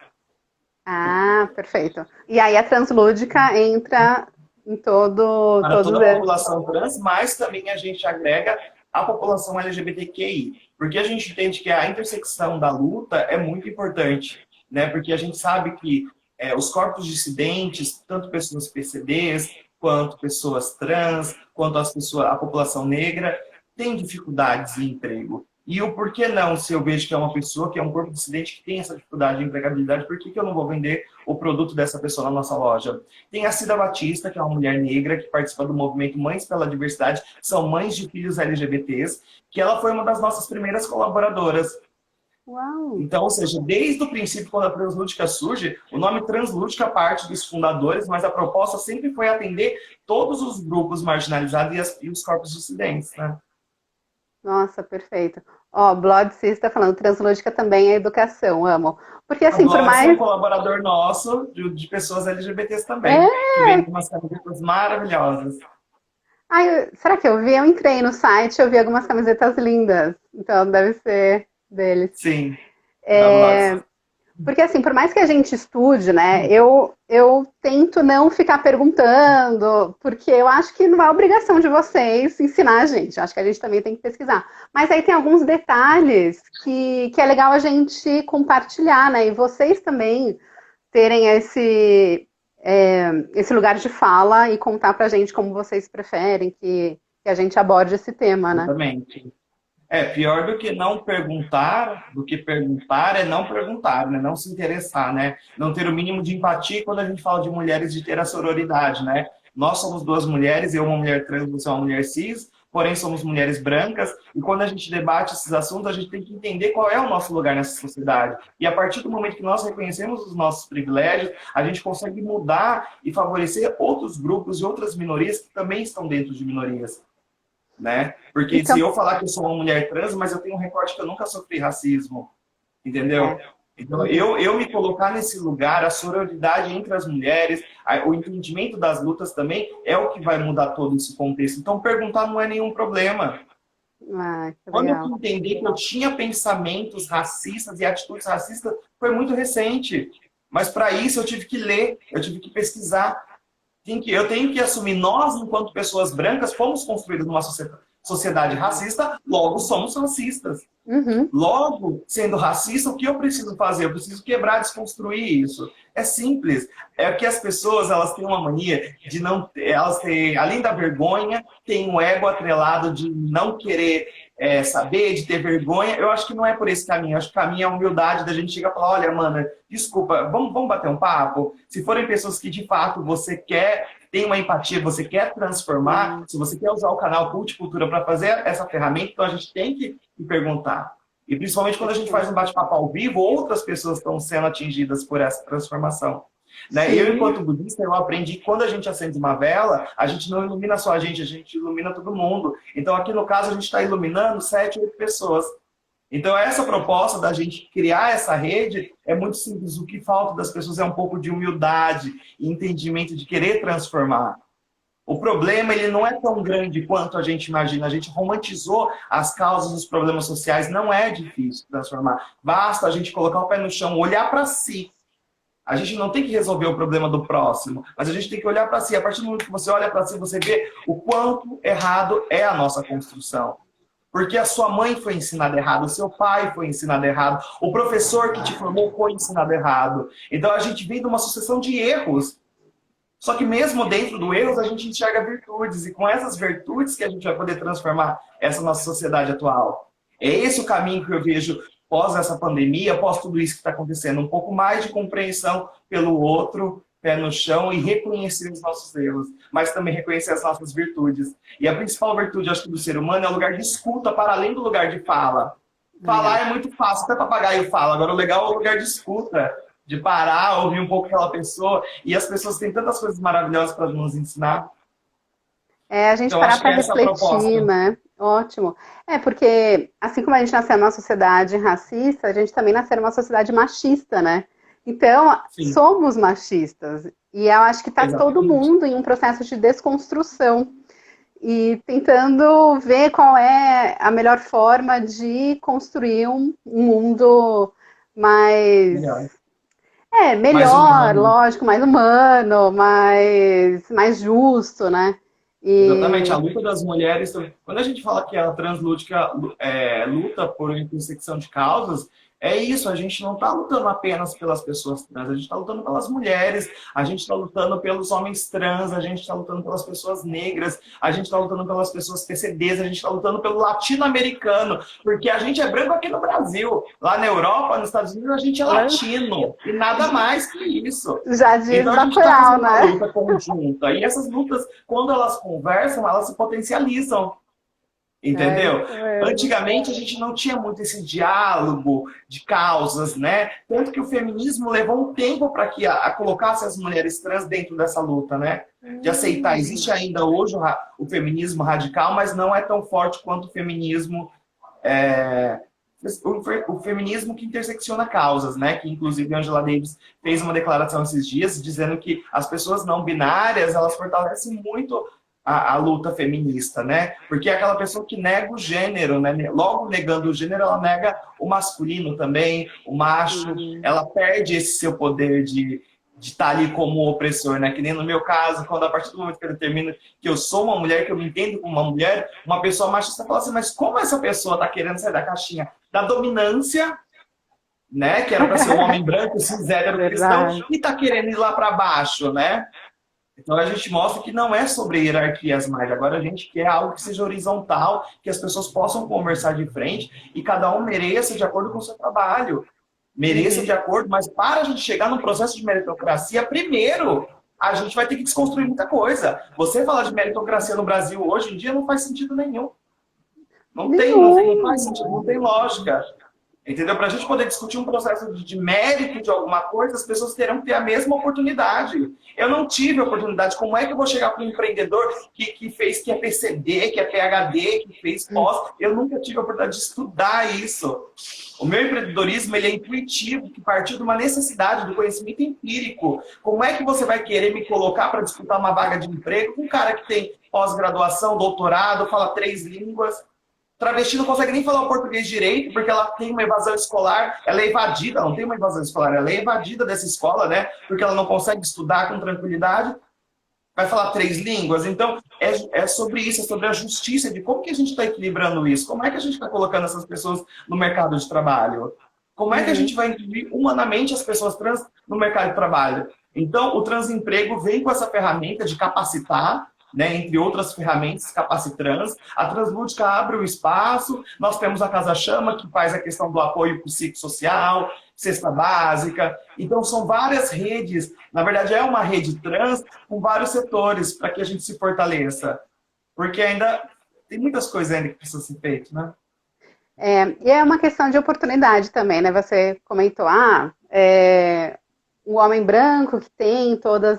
Ah, perfeito. E aí a translúdica entra em Para todos toda a eles. população trans, mas também a gente agrega a população LGBTQI, porque a gente entende que a intersecção da luta é muito importante, né? Porque a gente sabe que os corpos dissidentes, tanto pessoas PCDs, quanto pessoas trans, quanto a população negra, tem dificuldades em emprego. E o porquê não, se eu vejo que é uma pessoa, que é um corpo dissidente que tem essa dificuldade de empregabilidade, por que eu não vou vender o produto dessa pessoa na nossa loja? Tem a Cida Batista, que é uma mulher negra que participa do movimento Mães pela Diversidade, são mães de filhos LGBTs, que ela foi uma das nossas primeiras colaboradoras. Uau! Então, ou seja, desde o princípio, quando a Translúdica surge, o nome Translúdica parte dos fundadores, mas a proposta sempre foi atender todos os grupos marginalizados e os corpos dissidentes, né? Nossa, perfeito. Ó, Blood Cis está falando, Translúdica também é educação, amo. Porque A assim, por Blogs é um mais... colaborador nosso, de pessoas LGBTs também, É? que vem com umas camisetas maravilhosas. Ai, será que eu vi? Eu entrei no site, eu vi algumas camisetas lindas. Então deve ser deles. Sim, da Blogs. Porque assim, por mais que a gente estude, né, eu tento não ficar perguntando, porque eu acho que não é obrigação de vocês ensinar a gente. Eu acho que a gente também tem que pesquisar. Mas aí tem alguns detalhes que é legal a gente compartilhar, né? E vocês também terem esse lugar de fala e contar pra gente como vocês preferem que a gente aborde esse tema, né? Exatamente. Pior do que perguntar é não perguntar, né? Não se interessar, né? Não ter o mínimo de empatia quando a gente fala de mulheres, de ter a sororidade, né? Nós somos duas mulheres, eu uma mulher trans, você uma mulher cis, porém somos mulheres brancas, e quando a gente debate esses assuntos, a gente tem que entender qual é o nosso lugar nessa sociedade. E a partir do momento que nós reconhecemos os nossos privilégios, a gente consegue mudar e favorecer outros grupos e outras minorias que também estão dentro de minorias. Né? Porque Então, se eu falar que eu sou uma mulher trans, mas eu tenho um recorte que eu nunca sofri racismo, entendeu? Então, eu me colocar nesse lugar, a sororidade entre as mulheres, o entendimento das lutas também é o que vai mudar todo esse contexto. Então, perguntar não é nenhum problema. que Quando eu legal. entendi que eu tinha pensamentos racistas e atitudes racistas, foi muito recente. Mas para isso eu tive que ler, eu tive que pesquisar. Eu tenho que assumir, nós, enquanto pessoas brancas, fomos construídos numa sociedade racista, logo somos racistas. Uhum. Logo, sendo racista, o que eu preciso fazer? Eu preciso quebrar, desconstruir isso. É simples. É que as pessoas, elas têm uma mania de não... Elas têm, além da vergonha, têm um ego atrelado de não querer saber, de ter vergonha. Eu acho que não é por esse caminho. Eu acho que o caminho é a humildade da gente chegar e falar, olha, mana, desculpa, vamos bater um papo? Se forem pessoas que, de fato, você quer, tem uma empatia, você quer transformar, se você quer usar o canal Culticultura para fazer essa ferramenta, então a gente tem que perguntar. E principalmente quando a gente faz um bate-papo ao vivo, outras pessoas estão sendo atingidas por essa transformação. Né? Eu, enquanto budista, eu aprendi que quando a gente acende uma vela, a gente não ilumina só a gente ilumina todo mundo. Então, aqui no caso, a gente está iluminando 7, 8 pessoas. Então, essa proposta da gente criar essa rede é muito simples. O que falta das pessoas é um pouco de humildade e entendimento de querer transformar. O problema, ele não é tão grande quanto a gente imagina. A gente romantizou as causas dos problemas sociais. Não é difícil transformar. Basta a gente colocar o pé no chão, olhar para si. A gente não tem que resolver o problema do próximo, mas a gente tem que olhar para si. A partir do momento que você olha para si, você vê o quanto errado é a nossa construção. Porque a sua mãe foi ensinada errado, o seu pai foi ensinado errado, o professor que te formou foi ensinado errado. Então a gente vem de uma sucessão de erros. Só que mesmo dentro do erros, a gente enxerga virtudes. E com essas virtudes que a gente vai poder transformar essa nossa sociedade atual. É esse o caminho que eu vejo pós essa pandemia, pós tudo isso que está acontecendo. Um pouco mais de compreensão pelo outro, pé no chão e reconhecer os nossos erros. Mas também reconhecer as nossas virtudes. E a principal virtude, acho que, do ser humano é o lugar de escuta para além do lugar de fala. Falar é muito fácil, até papagaio fala. Agora o legal é o lugar de escuta. De parar, ouvir um pouco aquela pessoa. E as pessoas têm tantas coisas maravilhosas para nos ensinar. A gente Então, parar para essa é a proposta. refletir, né? Ótimo. Porque, assim como a gente nasceu numa sociedade racista, a gente também nasceu numa sociedade machista, né? Então, Sim. somos machistas. E eu acho que está todo mundo em um processo de desconstrução. E tentando ver qual é a melhor forma de construir um mundo mais... melhor, lógico, mais humano, mais justo, né? Exatamente, a luta das mulheres... Quando a gente fala que a Translúdica luta por intersecção de causas, É isso, a gente não está lutando apenas pelas pessoas trans, a gente está lutando pelas mulheres, a gente está lutando pelos homens trans, a gente está lutando pelas pessoas negras, a gente está lutando pelas pessoas PCDs, a gente está lutando pelo latino-americano, porque a gente é branco aqui no Brasil. Lá na Europa, nos Estados Unidos, a gente é latino, e nada mais que isso. Já diz Então a gente está Bacurau, fazendo uma né? luta conjunta, e essas lutas, quando elas conversam, elas se potencializam. É Entendeu? isso mesmo. Antigamente a gente não tinha muito esse diálogo de causas, né? Tanto que o feminismo levou um tempo para que colocasse as mulheres trans dentro dessa luta, né? De aceitar. Existe ainda hoje o feminismo radical, mas não é tão forte quanto o feminismo é, o feminismo que intersecciona causas, né? Que inclusive a Angela Davis fez uma declaração esses dias dizendo que as pessoas não binárias elas fortalecem muito a luta feminista, né? Porque é aquela pessoa que nega o gênero, né? Logo negando o gênero, ela nega o masculino também, o macho, ela perde esse seu poder de estar ali como opressor, né? Que nem no meu caso, quando a partir do momento que eu determino que eu sou uma mulher, que eu me entendo como uma mulher, uma pessoa machista fala assim, mas como essa pessoa está querendo sair da caixinha da dominância, né? Que era para ser um homem branco, cis, hétero, cristão, Verdade. e está querendo ir lá para baixo, né? Então a gente mostra que não é sobre hierarquias mais. Agora a gente quer algo que seja horizontal, que as pessoas possam conversar de frente e cada um mereça de acordo com o seu trabalho. Mereça de acordo, mas para a gente chegar num processo de meritocracia, primeiro a gente vai ter que desconstruir muita coisa. Você falar de meritocracia no Brasil hoje em dia não faz sentido nenhum. Não faz Nenhum. sentido, não tem lógica. Entendeu? Para a gente poder discutir um processo de mérito de alguma coisa, as pessoas terão que ter a mesma oportunidade. Eu não tive a oportunidade. Como é que eu vou chegar para um empreendedor que é PCD, que é PhD, que fez pós? Eu nunca tive a oportunidade de estudar isso. O meu empreendedorismo ele é intuitivo, que partiu de uma necessidade do conhecimento empírico. Como é que você vai querer me colocar para disputar uma vaga de emprego com um cara que tem pós-graduação, doutorado, fala 3 línguas? Travesti não consegue nem falar o português direito, porque ela tem uma evasão escolar, ela é evadida, ela não tem uma evasão escolar, ela é evadida dessa escola, né? Porque ela não consegue estudar com tranquilidade, vai falar 3 línguas. Então, é sobre isso, é sobre a justiça, de como que a gente está equilibrando isso, como é que a gente está colocando essas pessoas no mercado de trabalho, como é que a gente vai incluir humanamente as pessoas trans no mercado de trabalho. Então, o transemprego vem com essa ferramenta de capacitar, né, entre outras ferramentas capacitrans. A Translúdica abre o espaço, nós temos a Casa Chama, que faz a questão do apoio psicossocial, cesta básica. Então, são várias redes. Na verdade, é uma rede trans com vários setores para que a gente se fortaleça. Porque ainda tem muitas coisas ainda que precisam ser feitas, né? E é uma questão de oportunidade também, né? Você comentou, o homem branco que tem todas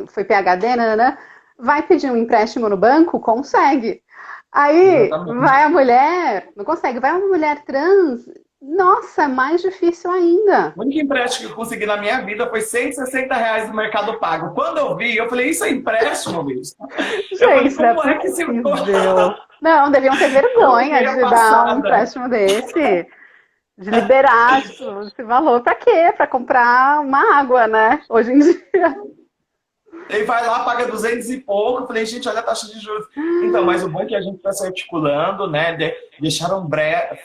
foi PhD, né? Vai pedir um empréstimo no banco? Consegue. Aí Exatamente. vai a mulher, não consegue. Vai uma mulher trans, nossa, é mais difícil ainda. O único empréstimo que eu consegui na minha vida foi R$ 160 no Mercado Pago. Quando eu vi, eu falei, isso é empréstimo, bicho? Eu falei, Gente, não é como é que se... possível. Não, deviam ter Eu vergonha fiquei de dar um passada. empréstimo desse. De liberar esse valor para quê? Para comprar uma água, né? Hoje em dia. Ele vai lá, paga 200 e pouco. Eu falei, gente, olha a taxa de juros. Então, mas o bom é que a gente está se articulando, né? Deixaram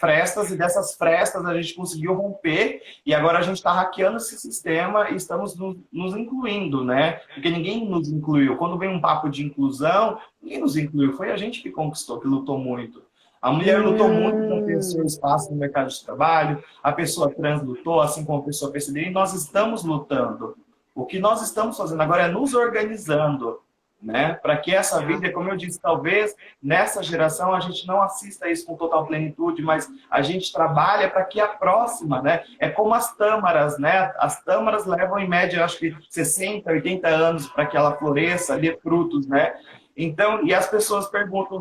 frestas e dessas frestas a gente conseguiu romper e agora a gente está hackeando esse sistema e estamos nos incluindo, né? Porque ninguém nos incluiu. Quando vem um papo de inclusão, ninguém nos incluiu. Foi a gente que conquistou, que lutou muito. A mulher lutou muito para ter seu espaço no mercado de trabalho, a pessoa trans lutou, assim como a pessoa PCD, e nós estamos lutando. O que nós estamos fazendo agora é nos organizando, né? Para que essa vida, como eu disse, talvez nessa geração a gente não assista isso com total plenitude, mas a gente trabalha para que a próxima, né? É como as tâmaras, né? As tâmaras levam em média, acho que 60, 80 anos para que ela floresça, dê frutos, né? Então, e as pessoas perguntam,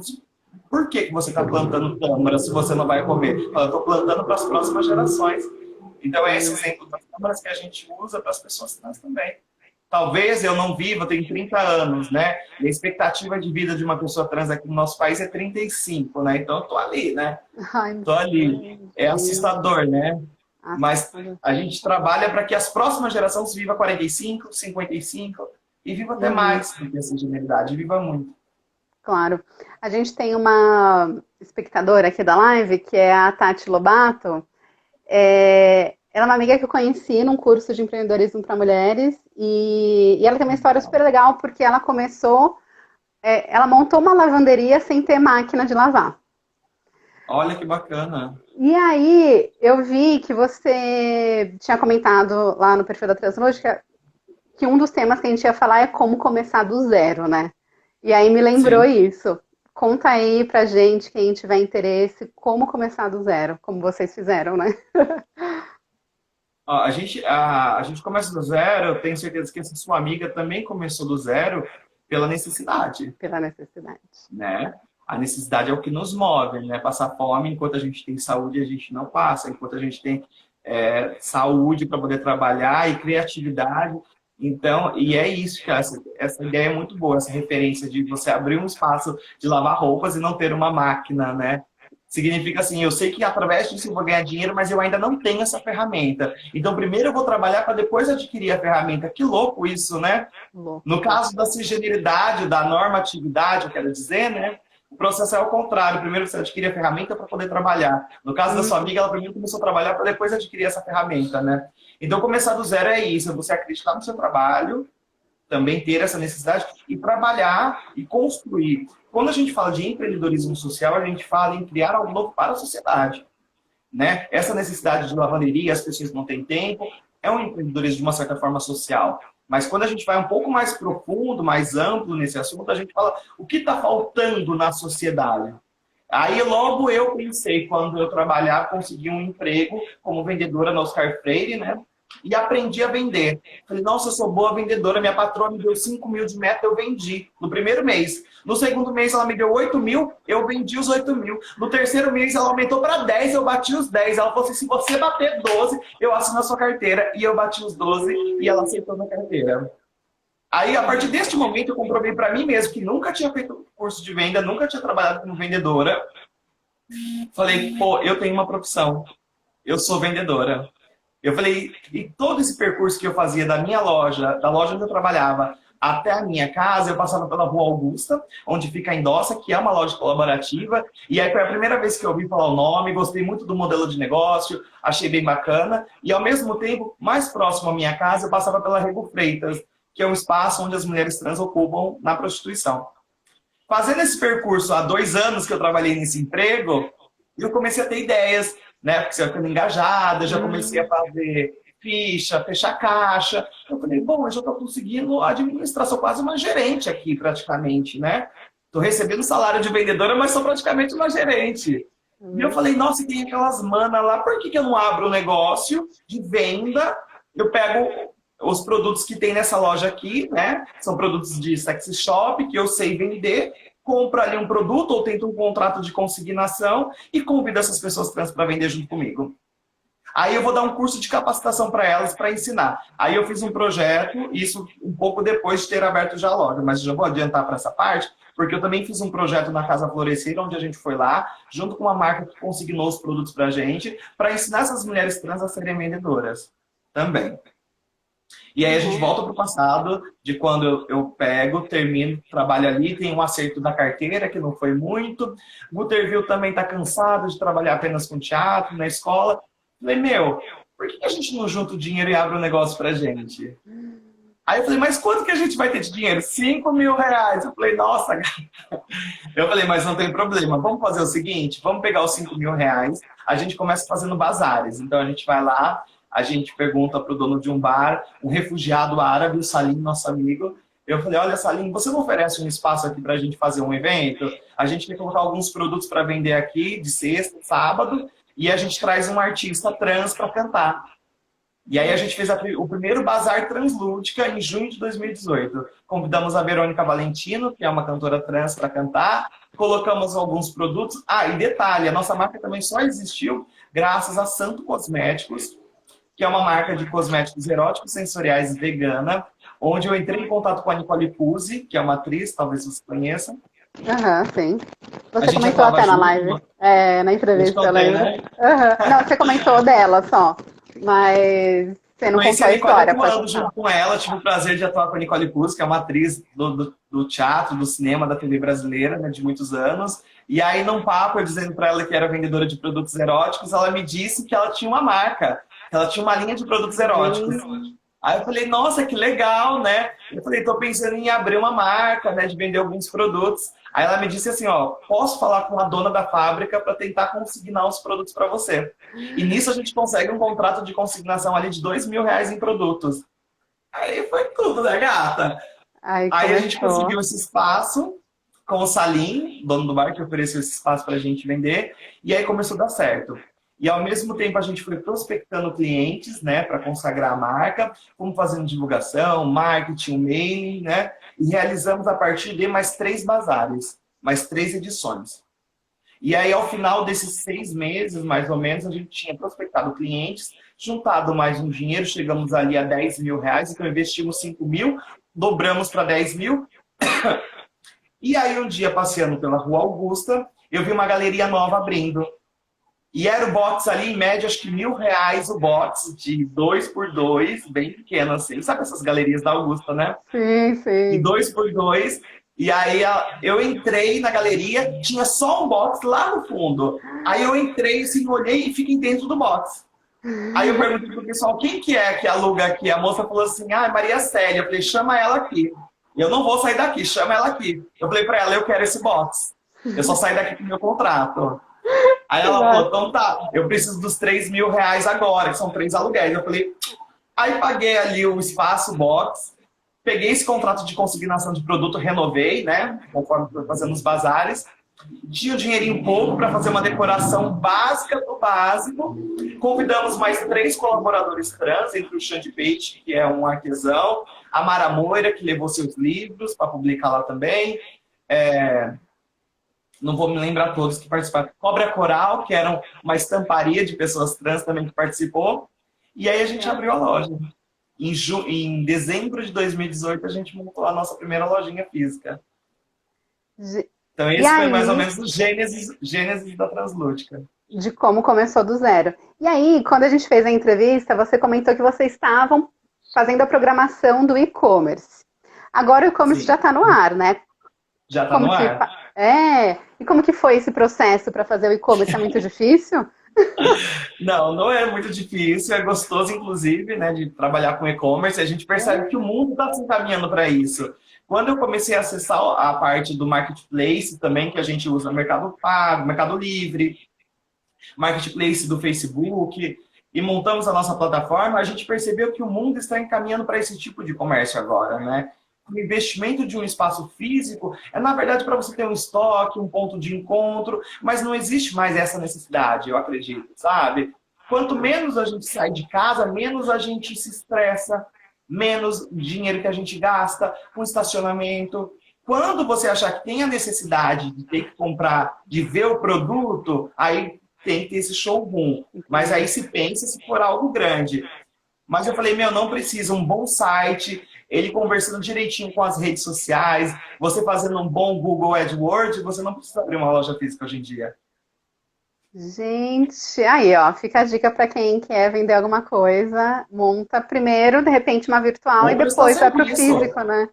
por que você está plantando tâmara se você não vai comer? Eu estou plantando para as próximas gerações. Então, é esse exemplo das câmaras que a gente usa para as pessoas trans também. Talvez eu não viva, eu tenho 30 anos, né? E a expectativa de vida de uma pessoa trans aqui no nosso país é 35, né? Então, eu tô ali, né? Ai, Tô ali. É assustador, né? Mas assustador. a gente trabalha para que as próximas gerações vivam 45, 55 e viva até mais do que essa genialidade, viva muito. Claro. A gente tem uma espectadora aqui da live, que é a Tati Lobato, Ela é uma amiga que eu conheci num curso de empreendedorismo para mulheres e ela tem uma história super legal porque ela começou, ela montou uma lavanderia sem ter máquina de lavar. Olha que bacana. E aí eu vi que você tinha comentado lá no perfil da Translúdica que um dos temas que a gente ia falar é como começar do zero, né? E aí me lembrou Sim. isso. Conta aí pra gente, quem tiver interesse, como começar do zero, como vocês fizeram, né? Ó, a gente começa do zero, eu tenho certeza que essa sua amiga também começou do zero pela necessidade, Pela necessidade. né? A necessidade é o que nos move, né? Passar fome, enquanto a gente tem saúde, a gente não passa. Enquanto a gente tem saúde para poder trabalhar e criatividade. Então, e é isso, cara. Essa ideia é muito boa, essa referência de você abrir um espaço de lavar roupas e não ter uma máquina, né? Significa assim, eu sei que através disso eu vou ganhar dinheiro, mas eu ainda não tenho essa ferramenta. Então, primeiro eu vou trabalhar para depois adquirir a ferramenta. Que louco isso, né? Louco. No caso da sugeribilidade, da normatividade, eu quero dizer, né? O processo é ao contrário. Primeiro você adquire a ferramenta para poder trabalhar. No caso da sua amiga, ela primeiro começou a trabalhar para depois adquirir essa ferramenta, né? Então, começar do zero é isso. É você acreditar no seu trabalho, também ter essa necessidade e trabalhar e construir. Quando a gente fala de empreendedorismo social, a gente fala em criar algo novo para a sociedade, né? Essa necessidade de lavanderia, as pessoas não têm tempo, é um empreendedorismo de uma certa forma social. Mas quando a gente vai um pouco mais profundo, mais amplo nesse assunto, a gente fala o que está faltando na sociedade. Aí logo eu pensei, quando eu trabalhar, consegui um emprego como vendedora na Oscar Freire, né? E aprendi a vender. Falei, nossa, eu sou boa vendedora, minha patroa me deu 5 mil de meta, eu vendi no primeiro mês. No segundo mês ela me deu 8 mil, eu vendi os 8 mil. No terceiro mês ela aumentou para 10, eu bati os 10. Ela falou assim, se você bater 12, eu assino a sua carteira. E eu bati os 12 e ela aceitou minha carteira. Aí, a partir deste momento, eu comprovei para mim mesmo que nunca tinha feito curso de venda, nunca tinha trabalhado como vendedora. Falei, pô, eu tenho uma profissão. Eu sou vendedora. Eu falei, e todo esse percurso que eu fazia da minha loja, da loja onde eu trabalhava, até a minha casa, eu passava pela Rua Augusta, onde fica a Endossa, que é uma loja colaborativa. E aí foi a primeira vez que eu ouvi falar o nome, gostei muito do modelo de negócio, achei bem bacana. E ao mesmo tempo, mais próximo à minha casa, eu passava pela Rego Freitas, que é um espaço onde as mulheres trans ocupam na prostituição. Fazendo esse percurso há 2 anos que eu trabalhei nesse emprego, eu comecei a ter ideias, né? Porque você vai ficando engajada, já comecei a fazer ficha, fechar caixa. Eu falei, bom, eu já estou conseguindo administrar, sou quase uma gerente aqui praticamente, né? Estou recebendo salário de vendedora, mas sou praticamente uma gerente. E eu falei, nossa, tem aquelas manas lá, por que eu não abro um negócio de venda? Eu pego os produtos que tem nessa loja aqui, né? São produtos de sexy shop, que eu sei vender, compro ali um produto ou tento um contrato de consignação e convido essas pessoas trans para vender junto comigo. Aí eu vou dar um curso de capacitação para elas para ensinar. Aí eu fiz um projeto, isso um pouco depois de ter aberto já a loja, mas já vou adiantar para essa parte, porque eu também fiz um projeto na Casa Florescer, onde a gente foi lá, junto com uma marca que consignou os produtos para a gente, para ensinar essas mulheres trans a serem vendedoras também. E aí a gente volta para o passado, de quando eu pego, termino, trabalho ali, tem um acerto da carteira, que não foi muito. Guterville também está cansado de trabalhar apenas com teatro, na escola. Falei, meu, por que a gente não junta o dinheiro e abre um negócio pra gente? Aí eu falei, mas quanto que a gente vai ter de dinheiro? 5 mil reais. Eu falei, nossa, gata. Eu falei, mas não tem problema, vamos fazer o seguinte, vamos pegar os 5 mil reais, a gente começa fazendo bazares. Então a gente vai lá, a gente pergunta para o dono de um bar, um refugiado árabe, o Salim, nosso amigo. Eu falei, olha, Salim, você não oferece um espaço aqui para a gente fazer um evento? A gente quer colocar alguns produtos para vender aqui, de sexta, sábado, e a gente traz um artista trans para cantar. E aí a gente fez o primeiro Bazar Translúdica em junho de 2018. Convidamos a Verônica Valentino, que é uma cantora trans, para cantar. Colocamos alguns produtos. Ah, e detalhe, a nossa marca também só existiu graças a Santo Cosméticos, que é uma marca de cosméticos eróticos sensoriais vegana, onde eu entrei em contato com a Nicole Puzzi, que é uma atriz, talvez você conheça. Aham, sim. Você comentou até na live, na entrevista, eu lembro. Né? Não, você comentou dela só, mas Você não Conheci contou a a Nicole história, pode atuando junto contar. com ela, tive o prazer de atuar com a Nicole Cruz, que é uma atriz do teatro, do cinema, da TV brasileira, né, de muitos anos. E aí, num papo, eu dizendo para ela que era vendedora de produtos eróticos, ela me disse que ela tinha uma marca, que ela tinha uma linha de produtos eróticos. Gente, Aí eu falei, nossa, que legal, né? Eu falei, tô pensando em abrir uma marca, né, de vender alguns produtos. Aí ela me disse assim, ó, posso falar com a dona da fábrica para tentar consignar os produtos para você. E nisso a gente consegue um contrato de consignação ali de R$ 2.000 em produtos. Aí foi tudo, né, gata? aí Aí a gente começou. conseguiu esse espaço com o Salim, dono do bar, que ofereceu esse espaço para a gente vender. E aí começou a dar certo. E ao mesmo tempo a gente foi prospectando clientes, né, para consagrar a marca, fomos fazendo divulgação, marketing, mailing, né? E realizamos a partir de mais 3 bazares, mais 3 edições. E aí, ao final desses 6 meses, mais ou menos, a gente tinha prospectado clientes, juntado mais um dinheiro, chegamos ali a R$ 10.000, então investimos 5.000, dobramos para 10.000. E aí, um dia, passeando pela Rua Augusta, eu vi uma galeria nova abrindo. E era o box ali, em média, acho que R$ 1.000 o box, de 2x2, bem pequeno assim. Sabe essas galerias da Augusta, né? Sim, E sim. 2x2. E aí eu entrei na galeria, tinha só um box lá no fundo. Aí eu entrei, assim, olhei e fiquei dentro do box. Aí eu perguntei pro pessoal, quem que é que aluga aqui? A moça falou assim, ah, é Maria Célia. Eu falei, chama ela aqui. Eu não vou sair daqui, chama ela aqui. Eu falei pra ela, eu quero esse box. Eu só saio daqui com o meu contrato. Aí ela falou, Exato. então tá, eu preciso dos R$ 3.000 agora, que são 3 aluguéis. Eu falei, aí paguei ali o espaço, o box, peguei esse contrato de consignação de produto, renovei, né? Conforme fui fazendo os bazares. Tinha um dinheirinho pouco para fazer uma decoração básica do básico. Convidamos mais 3 colaboradores trans, entre o Xande Peixe, que é um artesão, a Mara Moira, que levou seus livros para publicar lá também. Não vou me lembrar todos que participaram. Cobra Coral, que era uma estamparia de pessoas trans também que participou. E aí a gente abriu a loja. Em dezembro de 2018, a gente montou a nossa primeira lojinha física. De- Então, E esse foi mais ou aí, menos o gênesis da Translúdica. de como começou do zero. E aí, quando a gente fez a entrevista, você comentou que vocês estavam fazendo a programação do e-commerce. Agora o e-commerce já Sim, está no ar, né? já está Como no que ar. e como que foi esse processo para fazer o e-commerce? É muito difícil? Não, não é muito difícil, é gostoso, inclusive, né, de trabalhar com e-commerce. A gente percebe que o mundo está se encaminhando para isso. Quando eu comecei a acessar a parte do marketplace também, que a gente usa Mercado Pago, Mercado Livre, marketplace do Facebook, e montamos a nossa plataforma, a gente percebeu que o mundo está encaminhando para esse tipo de comércio agora, né? O investimento de um espaço físico é, na verdade, para você ter um estoque, um ponto de encontro, mas não existe mais essa necessidade, eu acredito, sabe? Quanto menos a gente sai de casa, menos a gente se estressa, menos dinheiro que a gente gasta com estacionamento. Quando você achar que tem a necessidade de ter que comprar, de ver o produto, aí tem que ter esse showroom. Mas aí Entendi. se pensa se for algo grande. Mas eu falei, meu, não precisa, um bom site, ele conversando direitinho com as redes sociais, você fazendo um bom Google AdWords, você não precisa abrir uma loja física hoje em dia. Gente, aí ó, fica a dica para quem quer vender alguma coisa, monta primeiro, de repente, uma virtual e Ou prestar depois vai para o serviço. físico, né?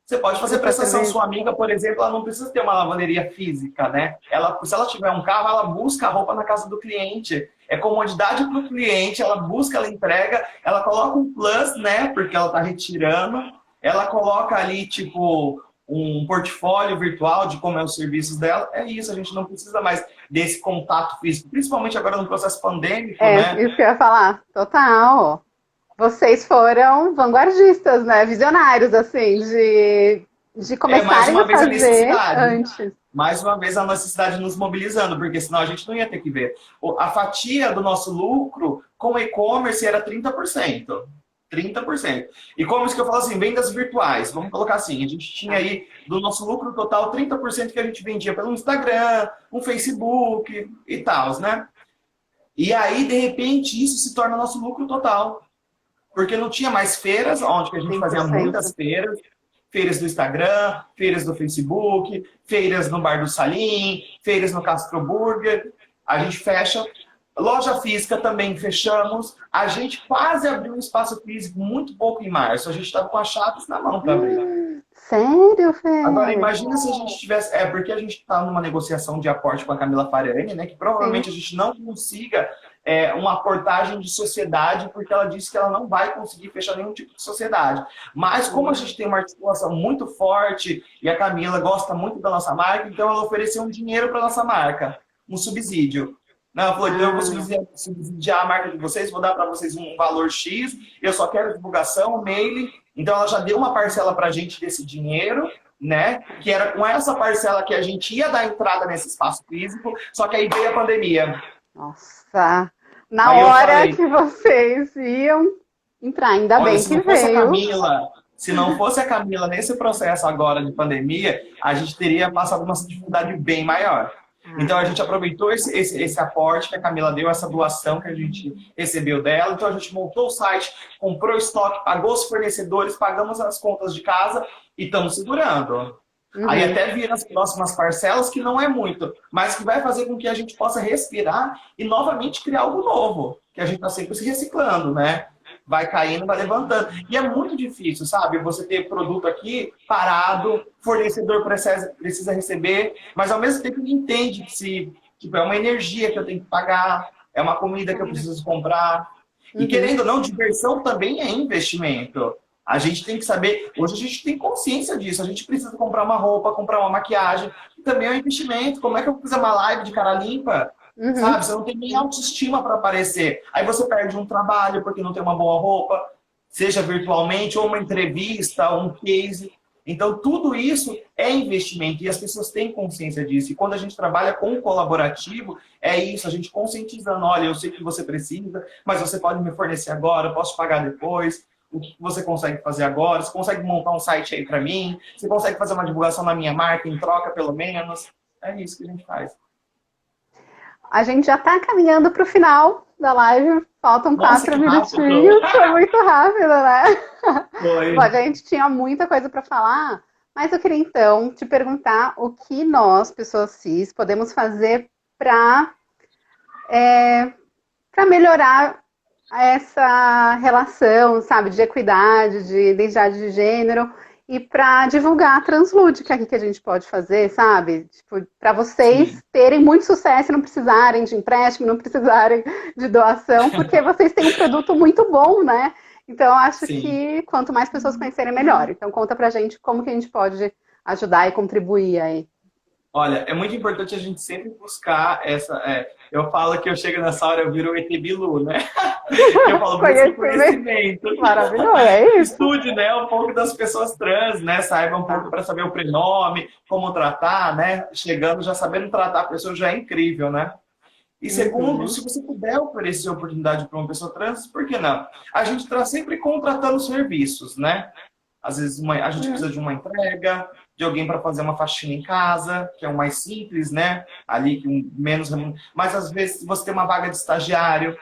Você pode fazer Prestar prestação. serviço. Sua amiga, por exemplo, ela não precisa ter uma lavanderia física, né? Se ela tiver um carro, ela busca a roupa na casa do cliente. É comodidade para o cliente, ela busca, ela entrega, ela coloca um plus, né? Porque ela está retirando. Ela coloca ali, tipo, um portfólio virtual de como é os serviços dela. É isso, a gente não precisa mais desse contato físico, principalmente agora no processo pandêmico, É, né? isso que eu ia falar. Total. Vocês foram vanguardistas, né? Visionários, assim, de É mais começarem uma a vez a fazer necessidade. antes. Mais uma vez a necessidade nos mobilizando, porque senão a gente não ia ter que ver. A fatia do nosso lucro com e-commerce era 30%. 30%. E-commerce que eu falo assim, vendas virtuais. Vamos colocar assim, a gente tinha Tá. aí do nosso lucro total 30% que a gente vendia pelo Instagram, um Facebook e tal, né? E aí, de repente, isso se torna nosso lucro total. Porque não tinha mais feiras, onde que a gente fazia 100%. muitas feiras, feiras do Instagram, feiras do Facebook, feiras no Bar do Salim, feiras no Castro Burger. A gente fecha. Loja física também fechamos. A gente quase abriu um espaço físico muito pouco em março. A gente estava com as chaves na mão para abrir. Sério, Agora, Fê? imagina se a gente tivesse. É porque a gente está numa negociação de aporte com a Camila Farani, né? Que Sim. provavelmente a gente não consiga uma aportagem de sociedade, porque ela disse que ela não vai conseguir fechar nenhum tipo de sociedade. Mas, como a gente tem uma articulação muito forte e a Camila gosta muito da nossa marca, então ela ofereceu um dinheiro para nossa marca, um subsídio. Não, ela falou, eu vou Ah, subsidiar a marca de vocês, vou dar para vocês um valor X, eu só quero divulgação, mail. Então ela já deu uma parcela para a gente desse dinheiro, né? Que era com essa parcela que a gente ia dar entrada nesse espaço físico, só que aí veio a pandemia. nossa. Na Aí eu hora falei, que vocês iam entrar, ainda olha, bem se que não fosse a veio. Camila, se não fosse a Camila nesse processo agora de pandemia, a gente teria passado uma dificuldade bem maior. Então a Ah, gente aproveitou esse aporte que a Camila deu, essa doação que a gente recebeu dela. Então a gente montou o site, comprou estoque, pagou os fornecedores, pagamos as contas de casa e estamos segurando. Aí uhum, até vir as próximas parcelas, que não é muito, mas que vai fazer com que a gente possa respirar e novamente criar algo novo, que a gente está sempre se reciclando, né? Vai caindo, vai levantando. E é muito difícil, sabe? Você ter produto aqui parado, fornecedor precisa receber, mas ao mesmo tempo ele entende que se, tipo, é uma energia que eu tenho que pagar, é uma comida que eu preciso comprar. E uhum. querendo ou não, diversão também é investimento. A gente tem que saber, hoje a gente tem consciência disso, a gente precisa comprar uma roupa, comprar uma maquiagem, que também é um investimento. Como é que eu vou fazer uma live de cara limpa? Uhum. Sabe? Você não tem nem autoestima para aparecer. Aí você perde um trabalho porque não tem uma boa roupa, seja virtualmente, ou uma entrevista, um case. Então, tudo isso é investimento e as pessoas têm consciência disso. E quando a gente trabalha com o colaborativo, é isso, a gente conscientizando, olha, eu sei que você precisa, mas você pode me fornecer agora, eu posso pagar depois. O que você consegue fazer agora? Você consegue montar um site aí para mim? Você consegue fazer uma divulgação na minha marca em troca, pelo menos? É isso que a gente faz. A gente já está caminhando para o final da live. Faltam Nossa, quatro que rápido! minutinhos. Foi muito rápido, né? Foi. Bom, a gente tinha muita coisa para falar, mas eu queria então te perguntar o que nós, pessoas cis, podemos fazer para para melhorar essa relação, sabe, de equidade, de identidade de gênero e para divulgar a translúdica aqui que a gente pode fazer, sabe? Tipo, para vocês Sim, terem muito sucesso e não precisarem de empréstimo, não precisarem de doação, porque vocês têm um produto muito bom, né? Então, eu acho sim. que quanto mais pessoas conhecerem, melhor. Então, conta pra gente como que a gente pode ajudar e contribuir aí. Olha, é muito importante a gente sempre buscar essa. Eu falo que eu chego nessa hora, eu viro o ET Bilu, né? Que eu falo, busque Conhecimento conhecimento. maravilhoso, é isso. Estude, né, um pouco das pessoas trans, né? Saiba um pouco Tá. para saber o prenome, como tratar, né? Chegando já sabendo tratar a pessoa já é incrível, né? E segundo, Uhum. se você puder oferecer oportunidade para uma pessoa trans, por que não? A gente está sempre contratando serviços, né? Às vezes a gente Uhum. precisa de uma entrega, de alguém para fazer uma faxina em casa, que é o mais simples, né? Ali, com menos remuneração. Mas às vezes você tem uma vaga de estagiário,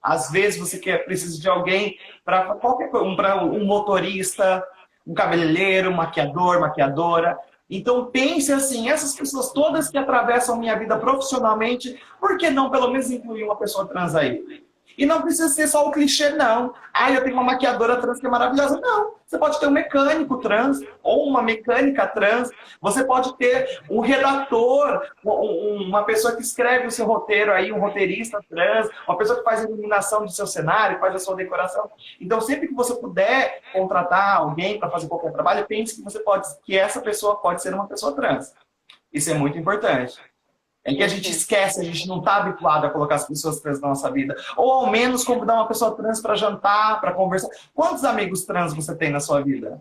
às vezes você precisa de alguém para qualquer coisa, para um motorista, um cabeleireiro, um maquiador, maquiadora. Então pense assim, essas pessoas todas que atravessam minha vida profissionalmente, por que não pelo menos incluir uma pessoa trans aí? E não precisa ser só o clichê, não. Ah, eu tenho uma maquiadora trans que é maravilhosa. Não. Você pode ter um mecânico trans ou uma mecânica trans. Você pode ter um redator, uma pessoa que escreve o seu roteiro aí, um roteirista trans, uma pessoa que faz a iluminação do seu cenário, faz a sua decoração. Então, sempre que você puder contratar alguém para fazer qualquer trabalho, pense que você pode, que essa pessoa pode ser uma pessoa trans. Isso é muito importante. É que a gente Uhum. esquece, a gente não está habituado a colocar as pessoas trans na nossa vida. Ou ao menos convidar uma pessoa trans para jantar, para conversar. Quantos amigos trans você tem na sua vida?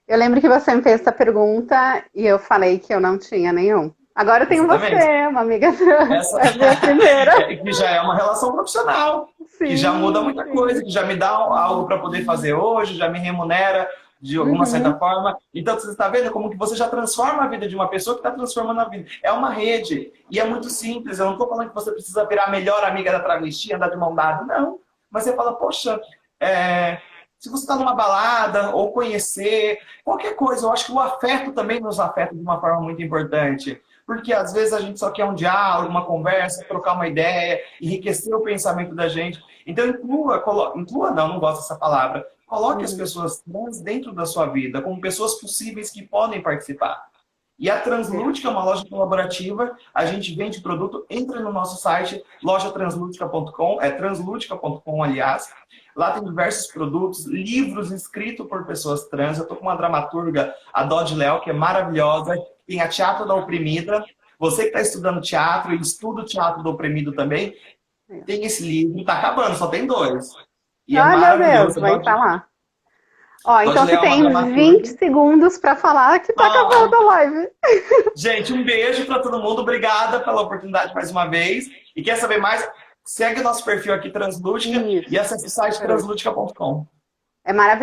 Eu lembro que você me fez essa pergunta e eu falei que eu não tinha nenhum. Agora eu tenho Exatamente. você, uma amiga trans. Essa É a minha primeira. que já é uma relação profissional, que já muda Sim, muita coisa, sim. que já me dá algo para poder fazer hoje, já me remunera de alguma certa Uhum. forma. Então, você está vendo como que você já transforma a vida de uma pessoa que está transformando a vida. É uma rede. E é muito simples. Eu não estou falando que você precisa virar a melhor amiga da travesti, andar de mão dada. Não. Mas você fala, poxa, é, Se você está numa balada ou conhecer, qualquer coisa, eu acho que o afeto também nos afeta de uma forma muito importante. Porque às vezes a gente só quer um diálogo, uma conversa, trocar uma ideia, enriquecer o pensamento da gente. Então inclua não, não gosto dessa palavra. Coloque as pessoas trans dentro da sua vida, como pessoas possíveis que podem participar. E a Translúdica é uma loja colaborativa, a gente vende produto, entra no nosso site, lojatranslúdica.com, é translúdica.com, aliás. Lá tem diversos produtos, livros escritos por pessoas trans. Eu tô com uma dramaturga, a Dodge Léo, que é maravilhosa. Tem a Teatro da Oprimida. Você que está estudando teatro e estuda o Teatro do Oprimido também, tem esse livro. Tá acabando, só tem 2. E é Ai, meu Deus, maravilhoso. vai estar lá. Ó, Dodge então você Léo é uma tem dramaturga. 20 segundos para falar que tá acabando a live. Gente, um beijo para todo mundo. Obrigada pela oportunidade mais uma vez. E quer saber mais? Segue o nosso perfil aqui, Translúdica, e acesse o site translúdica.com. É maravilhoso.